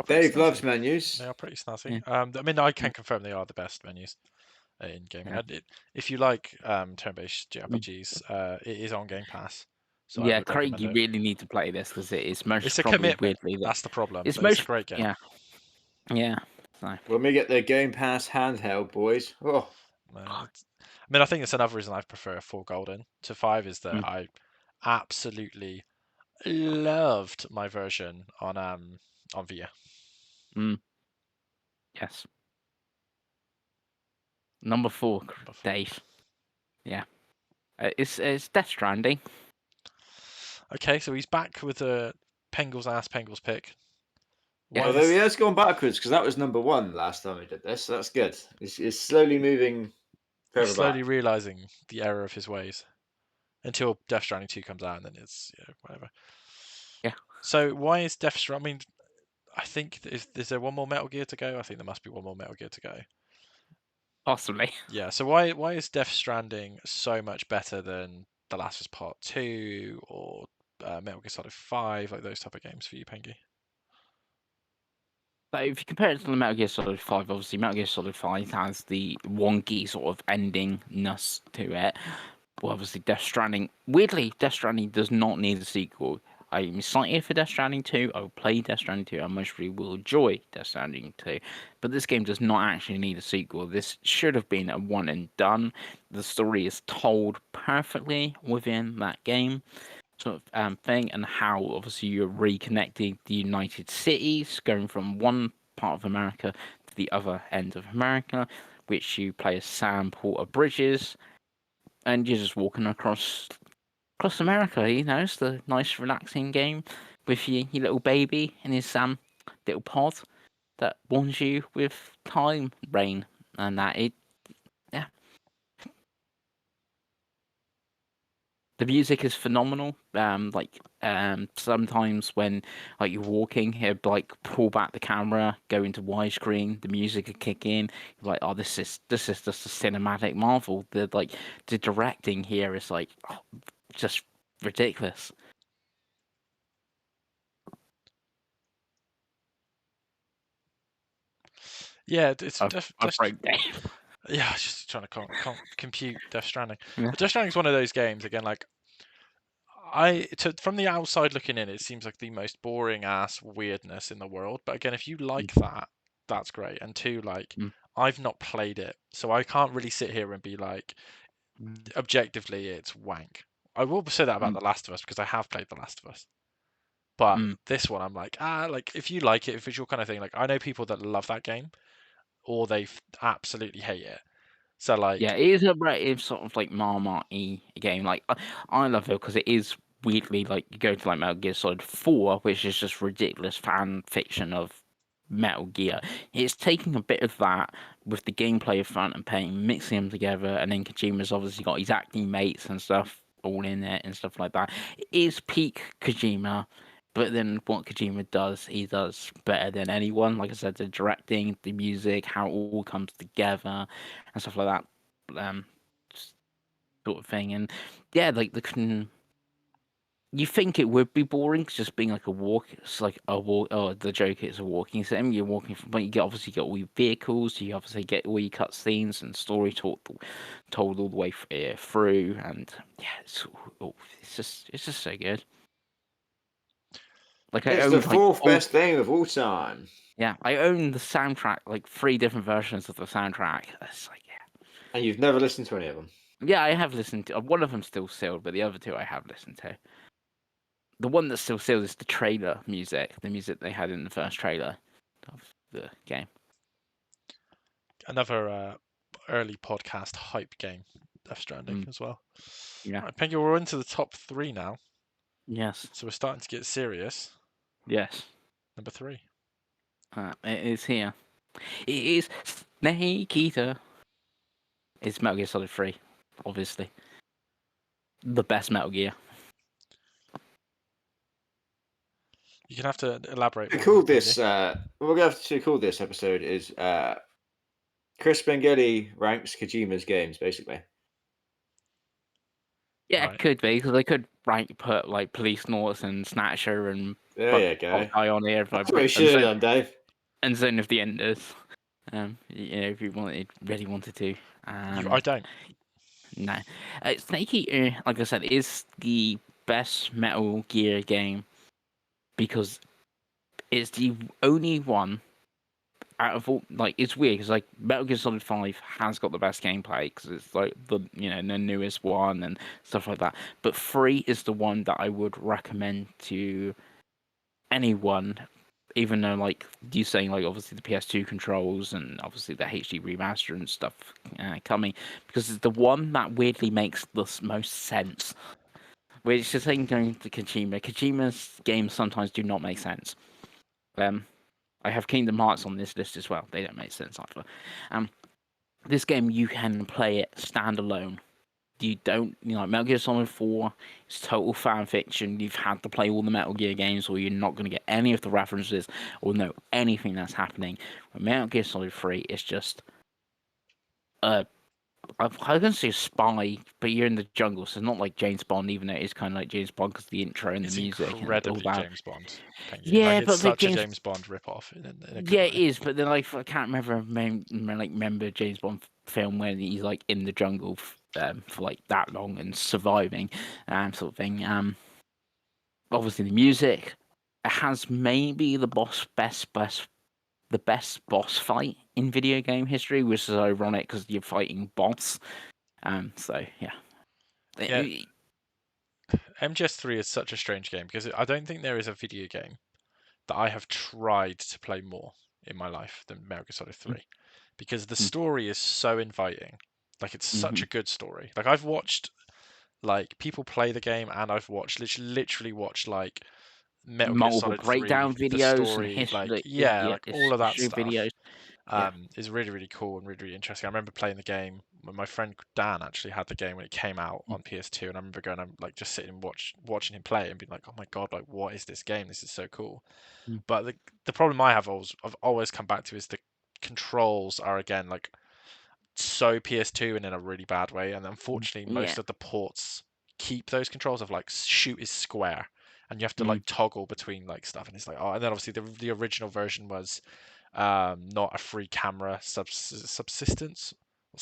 Dave loves menus. They are pretty snazzy. Yeah. I mean, I can confirm they are the best menus in gaming. Yeah. If you like turn-based JRPGs, it is on Game Pass. So I Yeah, would Craig, recommend you it. really need to play this because it is most It's a probably commitment. weirdly That's the problem. It's But most it's a great game. Yeah. So. When we get the Game Pass handheld, boys. Oh. I think it's another reason I prefer 4 Golden to 5 is that I absolutely loved my version on Via. Yes. Number 4, Dave. Yeah. It's Death Stranding. Okay, so he's back with a Pengle's pick. Although he has gone backwards because that was number 1 last time we did this. So that's good. It's slowly moving further He's slowly back. realizing the error of his ways until Death Stranding 2 comes out, and then it's whatever. Yeah. So why is Death Stranding? I mean, I think is there one more Metal Gear to go? I think there must be one more Metal Gear to go. Possibly. Yeah. So why is Death Stranding so much better than The Last of Us Part 2 or Metal Gear Solid 5, like those type of games for you, Pengy? So if you compare it to the Metal Gear Solid 5, obviously Metal Gear Solid 5 has the wonky sort of endingness to it. Well, obviously weirdly, Death Stranding does not need a sequel. I'm excited for Death Stranding 2. I will play Death Stranding 2. I mostly will enjoy Death Stranding 2. But this game does not actually need a sequel. This should have been a one and done. The story is told perfectly within that game. Sort of thing, and how obviously you're reconnecting the United Cities, going from one part of America to the other end of America, which you play as Sam Porter Bridges, and you're just walking across America. It's the nice, relaxing game with your little baby in his little pod that warns you with time rain, and that yeah. The music is phenomenal. Sometimes when like you're walking, he'll like pull back the camera, go into widescreen. The music will kick in. You're like, oh, this is just a cinematic marvel. The directing here is like just ridiculous. Yeah, it's I broke down. Yeah, I was just trying to compute Death Stranding. Yeah. But Death Stranding is one of those games again. Like from the outside looking in, it seems like the most boring ass weirdness in the world. But again, if you like that, that's great. And 2, like I've not played it, so I can't really sit here and be like, objectively, it's wank. I will say that about The Last of Us because I have played The Last of Us. But this one, I'm like, like if you like it, if it's your kind of thing, like I know people that love that game, or they absolutely hate it. So like, yeah, it is a relative sort of like Marmite-y game. Like I love it because it is weirdly like you go to like Metal Gear Solid 4, which is just ridiculous fan fiction of Metal Gear. It's taking a bit of that with the gameplay of Phantom Pain, mixing them together, and then Kojima's obviously got his acting mates and stuff all in it and stuff like that. It is peak Kojima. But then what Kojima does, he does better than anyone. Like I said, the directing, the music, how it all comes together, and stuff like that, sort of thing. And yeah, like you think it would be boring, just being like a walk. It's like a walk. Oh, the joke is a walking sim. You're walking from, but you obviously get all your vehicles. You obviously get all your cutscenes and story told all the way through. And yeah, it's just so good. Like it's the 4th best game of all time. Yeah, I own the soundtrack, like 3 different versions of the soundtrack. It's like, yeah. And you've never listened to any of them? Yeah, I have listened to. One of them's still sealed, but the other 2 I have listened to. The one that's still sealed is the trailer music, the music they had in the first trailer of the game. another early podcast hype game, Death Stranding as well. Yeah. Right, Penguin, we're into the top 3 now. Yes. So we're starting to get serious. Yes. Number 3. It is here. It is Snake Eater. It's Metal Gear Solid 3, obviously. The best Metal Gear. You're going to have to elaborate more. Call this, what we're going to have to call this episode is Chris Bengelli ranks Kojima's games, basically. Yeah, Right. it could be, because they could put like Police Norts and Snatcher and There you go. Guy on here. That's what you should have done, Dave. And Zone of the Enders. If you really wanted to. I don't. No. Snake Eater, like I said, is the best Metal Gear game because it's the only one out of all, like, it's weird because like Metal Gear Solid 5 has got the best gameplay because it's like the the newest one and stuff like that. But 3 is the one that I would recommend to anyone, even though like you saying like obviously the PS2 controls and obviously the HD remaster and stuff coming, because it's the one that weirdly makes the most sense. Which is saying going to Kojima. Kojima's games sometimes do not make sense. I have Kingdom Hearts on this list as well. They don't make sense either. This game you can play it standalone. You don't, Metal Gear Solid 4 is total fan fiction. You've had to play all the Metal Gear games, or you're not going to get any of the references or know anything that's happening. But Metal Gear Solid 3 is just I'm going to say spy, but you're in the jungle, so it's not like James Bond, even though it is kind of like James Bond because the intro and the music and all Incredibly that. James Bond. Yeah, like, it's but such a James Bond ripoff. In a good way. It is. But then I can't remember James Bond film where he's like in the jungle for like that long and surviving, sort of thing. Obviously the music, it has maybe the best boss fight in video game history, which is ironic because you're fighting boss. So yeah. MGS3 is such a strange game because I don't think there is a video game that I have tried to play more in my life than Metal Gear Solid 3, because the story is so inviting. Like, it's such a good story. Like, I've watched like people play the game, and I've watched literally watched like Metal Gear Solid 3 breakdown videos the story, and history, like all of that stuff. Videos. Is really, really cool and really, really interesting. I remember playing the game when my friend Dan actually had the game when it came out on PS2, and I remember going, like, just sitting and watching him play it and being like, oh my god, like, what is this game? This is so cool. But the problem I've always come back to is the controls are, again, like, so PS2 and in a really bad way, and unfortunately most of the ports keep those controls of like shoot is square, and you have to like toggle between like stuff, and it's like, oh, and then obviously the original version was not a free camera subsistence.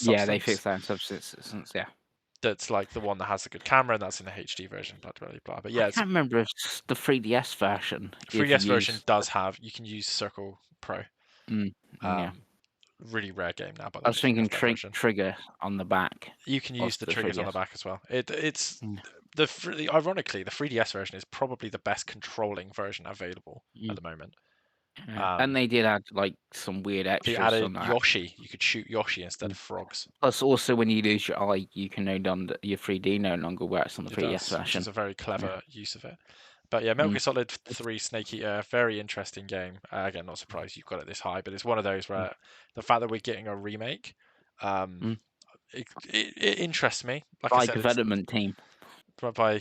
They fixed that in subsistence. Yeah, that's like the one that has a good camera, and that's in the HD version. Blah blah blah. But yeah, I can't remember if the 3DS version. 3DS version does have, you can use Circle Pro. Yeah. Really rare game now, but I was thinking trigger on the back. You can use the triggers 3DS. on the back as well. It's ironically, the 3DS version is probably the best controlling version available at the moment. And they did add like some weird extras. They added on that. Yoshi. You could shoot Yoshi instead of frogs. Plus, also when you lose your eye, you can your 3D no longer works on the 3DS version. Which is a very clever use of it. But yeah, Metal Gear Solid 3 Snake Eater, very interesting game. Again, not surprised you've got it this high, but it's one of those where the fact that we're getting a remake, it interests me. Like I said, development team. By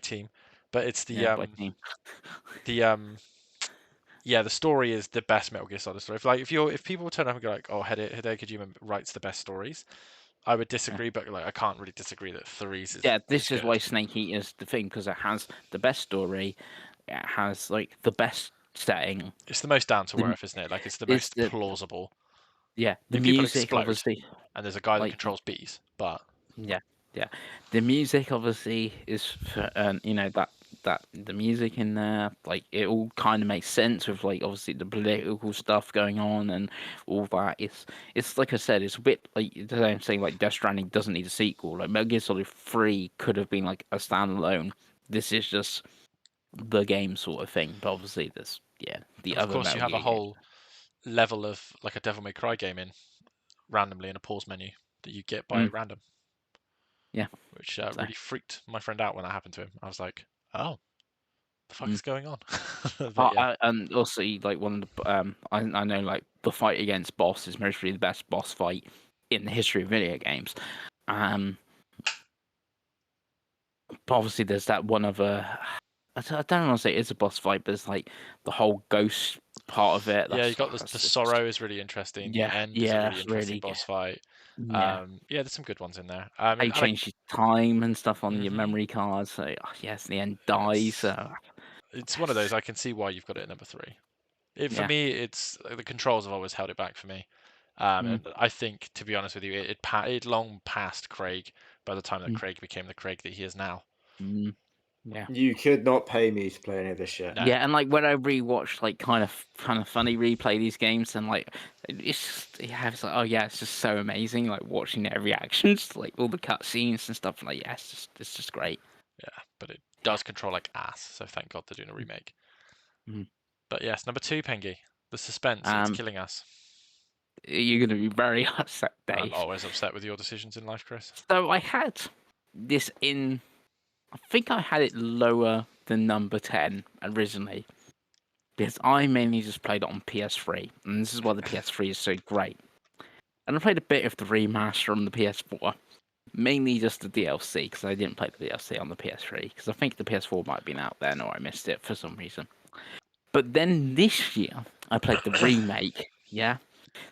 team, but it's the by team. the story is the best Metal Gear Solid story. If people turn up and go like, oh, Hideo Kojima writes the best stories, I would disagree, but like I can't really disagree that 3's is this is why Snake Eater is the thing, because it has the best story, it has like the best setting. It's the most down to earth, isn't it? Like, it's the most plausible. Yeah, the music obviously. And there's a guy that controls bees, but yeah, the music obviously is that the music in there, like, it all kind of makes sense with like obviously the political stuff going on and all that. It's like I said, it's a bit like I'm saying, like Death Stranding doesn't need a sequel. Like Metal Gear Solid 3 could have been like a standalone. This is just the game sort of thing. But obviously there's the other. Of course, you have a whole level of like a Devil May Cry game in randomly in a pause menu that you get by random. Yeah. Which really freaked my friend out when that happened to him. I was like, oh, the fuck is going on? But, yeah. And also, like, one of the I know, like, the fight against boss is mostly the best boss fight in the history of video games. But obviously, there's that one other. I don't want to say it's a boss fight, but it's like the whole ghost part of it. Yeah, you got the sorrow is really interesting. Yeah, the end is a really interesting really boss fight. Yeah. There's some good ones in there. How you change your time and stuff on your Mhm. memory cards. So yes, the end dies. It's one of those. I can see why you've got it at number 3. For me, it's the controls have always held it back for me. And I think, to be honest with you, it long passed Craig by the time that Craig became the Craig that he is now. Yeah. You could not pay me to play any of this shit. No. Yeah, and like when I rewatch like kind of funny replay these games, and like it's just it's like, oh yeah, it's just so amazing. Like watching their reactions, like all the cutscenes and stuff. Like yeah, it's just great. Yeah, but it does control like ass. So thank God they're doing a remake. But yes, number 2, Pengy. The suspense, it's killing us. You're gonna be very upset, Dave. I'm always upset with your decisions in life, Chris. So I had this in. I think I had it lower than number 10 originally, because I mainly just played it on PS3, and this is why the PS3 is so great. And I played a bit of the remaster on the PS4, mainly just the DLC, because I didn't play the DLC on the PS3, because I think the PS4 might have been out then, or I missed it for some reason. But then this year, I played the remake, yeah?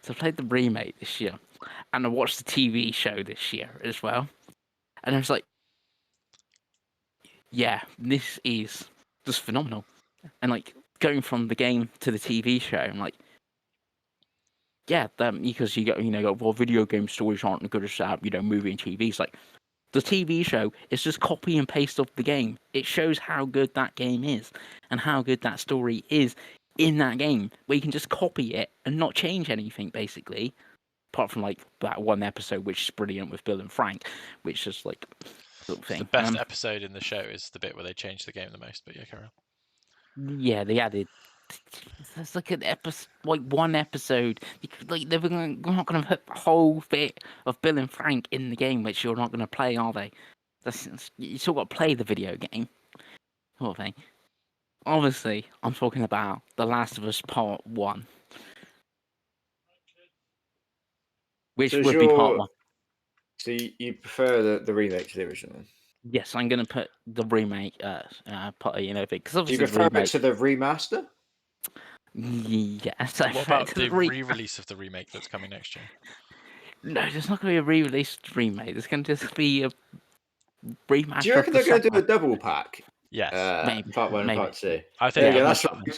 So I played the remake this year, and I watched the TV show this year as well. And I was like, yeah, this is just phenomenal. And like going from the game to the TV show, I'm like, yeah, because you go, well, video game stories aren't as good as movie and TV. It's like the TV show is just copy and paste of the game. It shows how good that game is and how good that story is in that game, where you can just copy it and not change anything, basically. Apart from like that one episode, which is brilliant with Bill and Frank, which is like sort of thing. The best episode in the show is the bit where they change the game the most. But yeah, carry on. Yeah, they added. There's like an episode, like one episode. Like they're not going to put the whole bit of Bill and Frank in the game, which you're not going to play, are they? You still got to play the video game, sort of thing. Obviously, I'm talking about The Last of Us Part 1, which would be Part 1. So you prefer the remake to the original? Yes, I'm going to put the remake part, because obviously you prefer it to the remaster? Yes. What about the re-release of the remake that's coming next year? No, there's not going to be a re-released remake. There's going to just be a remaster. Do you reckon they're going to do a double pack? Yes, maybe. Part 1 and Part 2. I think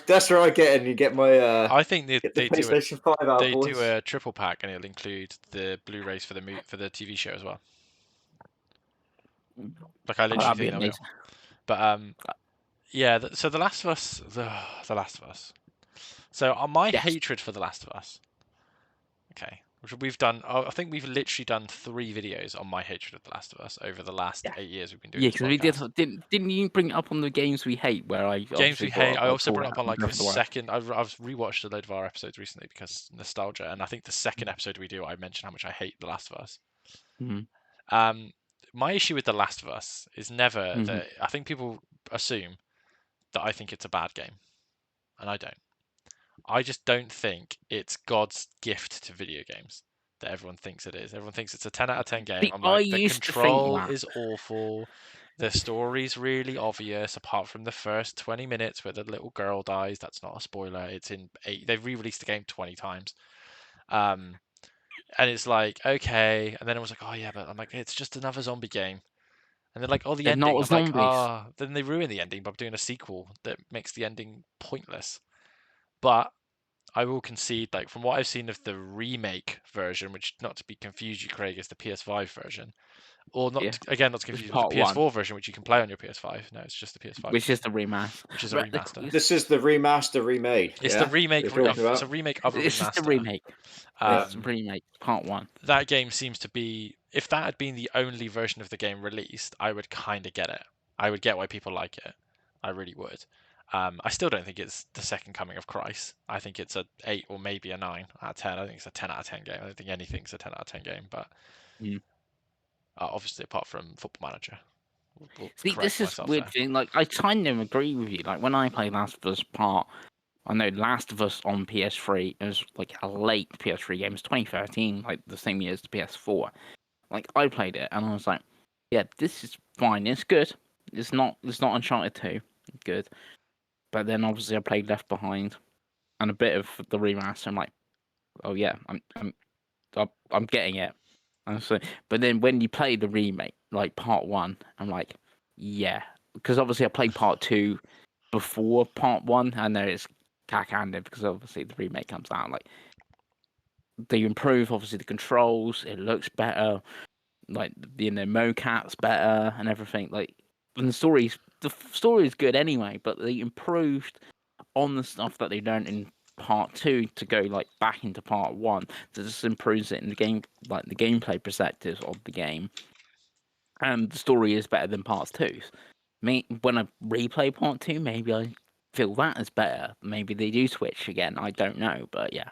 that's where I get in. You get my. I think they PlayStation 5 out. They do a triple pack, and it'll include the Blu-rays for the TV show as well. Like I literally think they will. But yeah. So The Last of Us, The Last of Us. So my hatred for The Last of Us. Okay, which we've done. I think we've literally done 3 videos on my hatred of The Last of Us over the last 8 years we've been doing. Yeah, because we didn't you bring it up on the games we hate? Where games we hate. I also brought it up on like the second. I've rewatched a load of our episodes recently because nostalgia, and I think the second episode we do, I mentioned how much I hate The Last of Us. My issue with The Last of Us is never that. I think people assume that I think it's a bad game, and I don't. I just don't think it's God's gift to video games that everyone thinks it is. Everyone thinks it's a 10 out of 10 game. I'm like, the control is awful. The story's really obvious, apart from the first 20 minutes where the little girl dies. That's not a spoiler. It's in 8. They've re-released the game 20 times. And it's like, okay. And then it was like, oh yeah, but I'm like, it's just another zombie game. And then like, oh, the ending. I'm like, then they ruin the ending by doing a sequel that makes the ending pointless. But I will concede, like, from what I've seen of the remake version, which, not to be confused, you, Craig, is the PS5 version. Or not, not to confuse with the PS4 version, which you can play on your PS5. No, it's just the PS5. Which is the remaster. Which is a remaster. This is the remaster remade. It's the remake. It's a remake of a remaster. It's the remake. It's the remake, Part 1. That game seems to be... If that had been the only version of the game released, I would kind of get it. I would get why people like it. I really would. I still don't think it's the second coming of Christ. I think it's a 8 or maybe a 9 out of 10. I think it's a 10 out of 10 game. I don't think anything's a 10 out of 10 game, but obviously apart from Football Manager. We'll See, correct this is myself weird there. thing. Like, I kind of agree with you. Like, when I played Last of Us Part, I know Last of Us on PS3, it was like a late PS3 game. It was 2013, like the same year as the PS4. Like, I played it and I was like, yeah, this is fine. It's good. It's not Uncharted 2. Good. But then obviously I played Left Behind and a bit of the remaster. I'm like, oh yeah, I'm getting it. And so, but then when you play the remake, like Part 1, I'm like, yeah, because obviously I played Part 2 before Part 1. I know it's cack-handed because obviously the remake comes out. Like, they improve obviously the controls. It looks better. Like, mocap's better and everything. Like, and the story is good anyway, but they improved on the stuff that they learned in Part 2 to go like back into Part 1. So this improves it in the game, like the gameplay perspectives of the game. And the story is better than Part 2's. When I replay Part 2, maybe I feel that is better. Maybe they do switch again. I don't know, but yeah.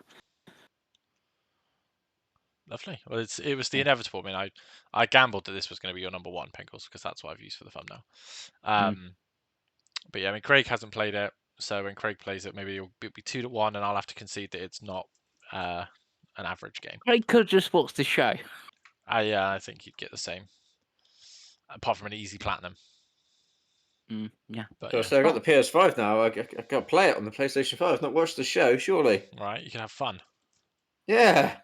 Lovely. Well, it was the inevitable. I mean, I gambled that this was going to be your number 1, Pingles, because that's what I've used for the thumbnail. But yeah, I mean, Craig hasn't played it, so when Craig plays it, maybe it'll be 2-1, and I'll have to concede that it's not an average game. Craig could just watch the show. I think you'd get the same, apart from an easy platinum. Yeah. But, so I got the PS5 now. I got to play it on the PlayStation 5. Not watch the show, surely. Right, you can have fun. Yeah.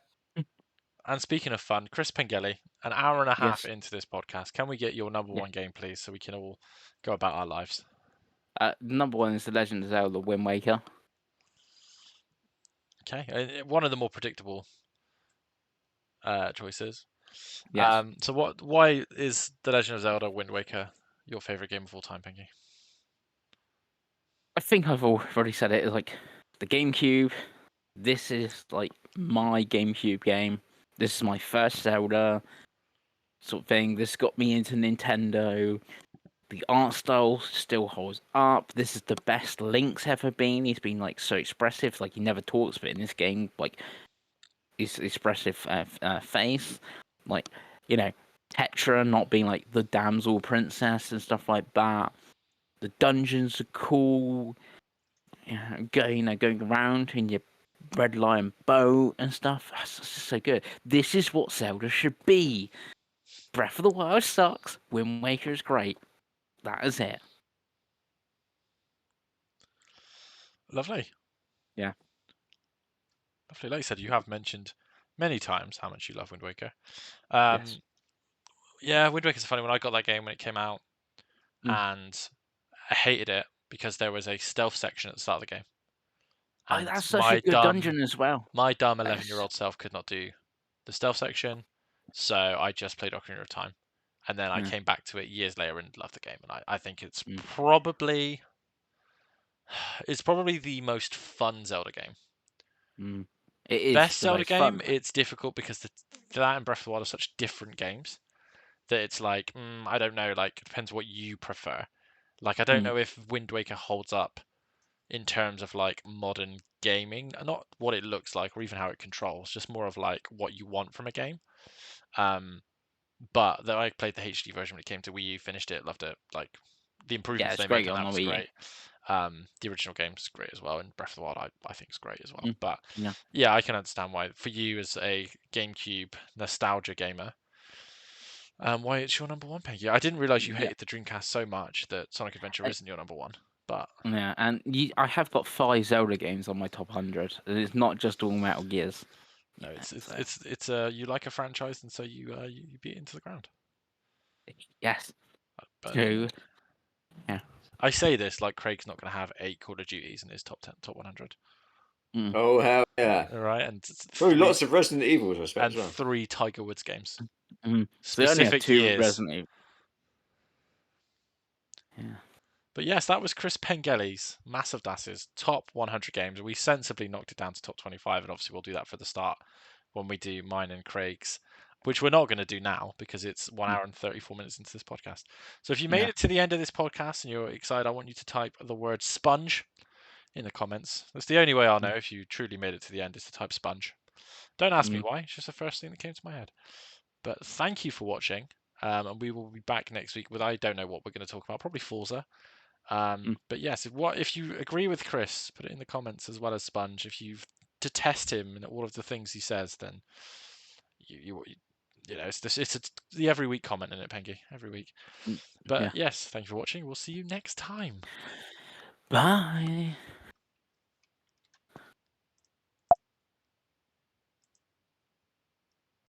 And speaking of fun, Chris Pengelly, an hour and a half into this podcast, can we get your number 1 game, please, so we can all go about our lives? Number 1 is The Legend of Zelda: Wind Waker. Okay, one of the more predictable choices. Yes. So why is The Legend of Zelda: Wind Waker your favorite game of all time, Pinky? I think I've already said it. It's like the GameCube. This is like my GameCube game. This is my first Zelda sort of thing. This got me into Nintendo. The art style still holds up. This is the best Link's ever been. He's been like so expressive. Like, he never talks, but in this game, like, his expressive face, like, Tetra not being like the damsel princess and stuff like that. The dungeons are cool. Going around in your red lion boat and stuff. That's just so good. This is what Zelda should be. Breath of the Wild sucks. Wind Waker is great. That is it. Lovely. Yeah. Lovely. Like you said, you have mentioned many times how much you love Wind Waker. Yes. Yeah, Wind Waker's funny. When I got that game when it came out, and I hated it because there was a stealth section at the start of the game. And that's such a good dungeon as well. My dumb 11-year-old self could not do the stealth section, so I just played Ocarina of Time. And then I came back to it years later and loved the game. And I think it's probably the most fun Zelda game. It is best the Zelda most game. fun. It's difficult because that and Breath of the Wild are such different games that it's like, I don't know. Like, it depends what you prefer. Like, I don't know if Wind Waker holds up in terms of like modern gaming, not what it looks like or even how it controls, just more of like what you want from a game. But though I played the HD version when it came to Wii U, finished it, loved it. Like, the improvements they made on that was great. The original game's great as well, and Breath of the Wild I think is great as well. But yeah, I can understand why for you as a GameCube nostalgia gamer, why it's your number 1, Peggy. I didn't realize you hated the Dreamcast so much that Sonic Adventure isn't your number 1. But yeah, and I have got 5 Zelda games on my top 100, and it's not just all Metal Gears. No, it's you like a franchise, and so you beat it into the ground. Yes. But, True. Yeah. I say this like Craig's not going to have 8 Call of Duties in his top 100. Oh hell yeah! All right, and probably lots of Resident Evils, I expect, and 3 Tiger Woods games. So they only have Specific 2 years. Resident Evil. Yeah. But yes, that was Chris Pengelly's Masofdas' top 100 games. We sensibly knocked it down to top 25, and obviously we'll do that for the start when we do mine and Craig's which we're not going to do now because it's 1 hour and 34 minutes into this podcast. So if you made it to the end of this podcast and you're excited, I want you to type the word sponge in the comments. That's the only way I'll know if you truly made it to the end, is to type sponge. Don't ask me why. It's just the first thing that came to my head. But thank you for watching. And we will be back next week with, I don't know what we're going to talk about, probably Forza. But yes, if you agree with Chris, put it in the comments as well as Sponge. If you detest him and all of the things he says, then you know, it's the every week comment in it, Pengy, every week. But yes, thank you for watching. We'll see you next time. Bye.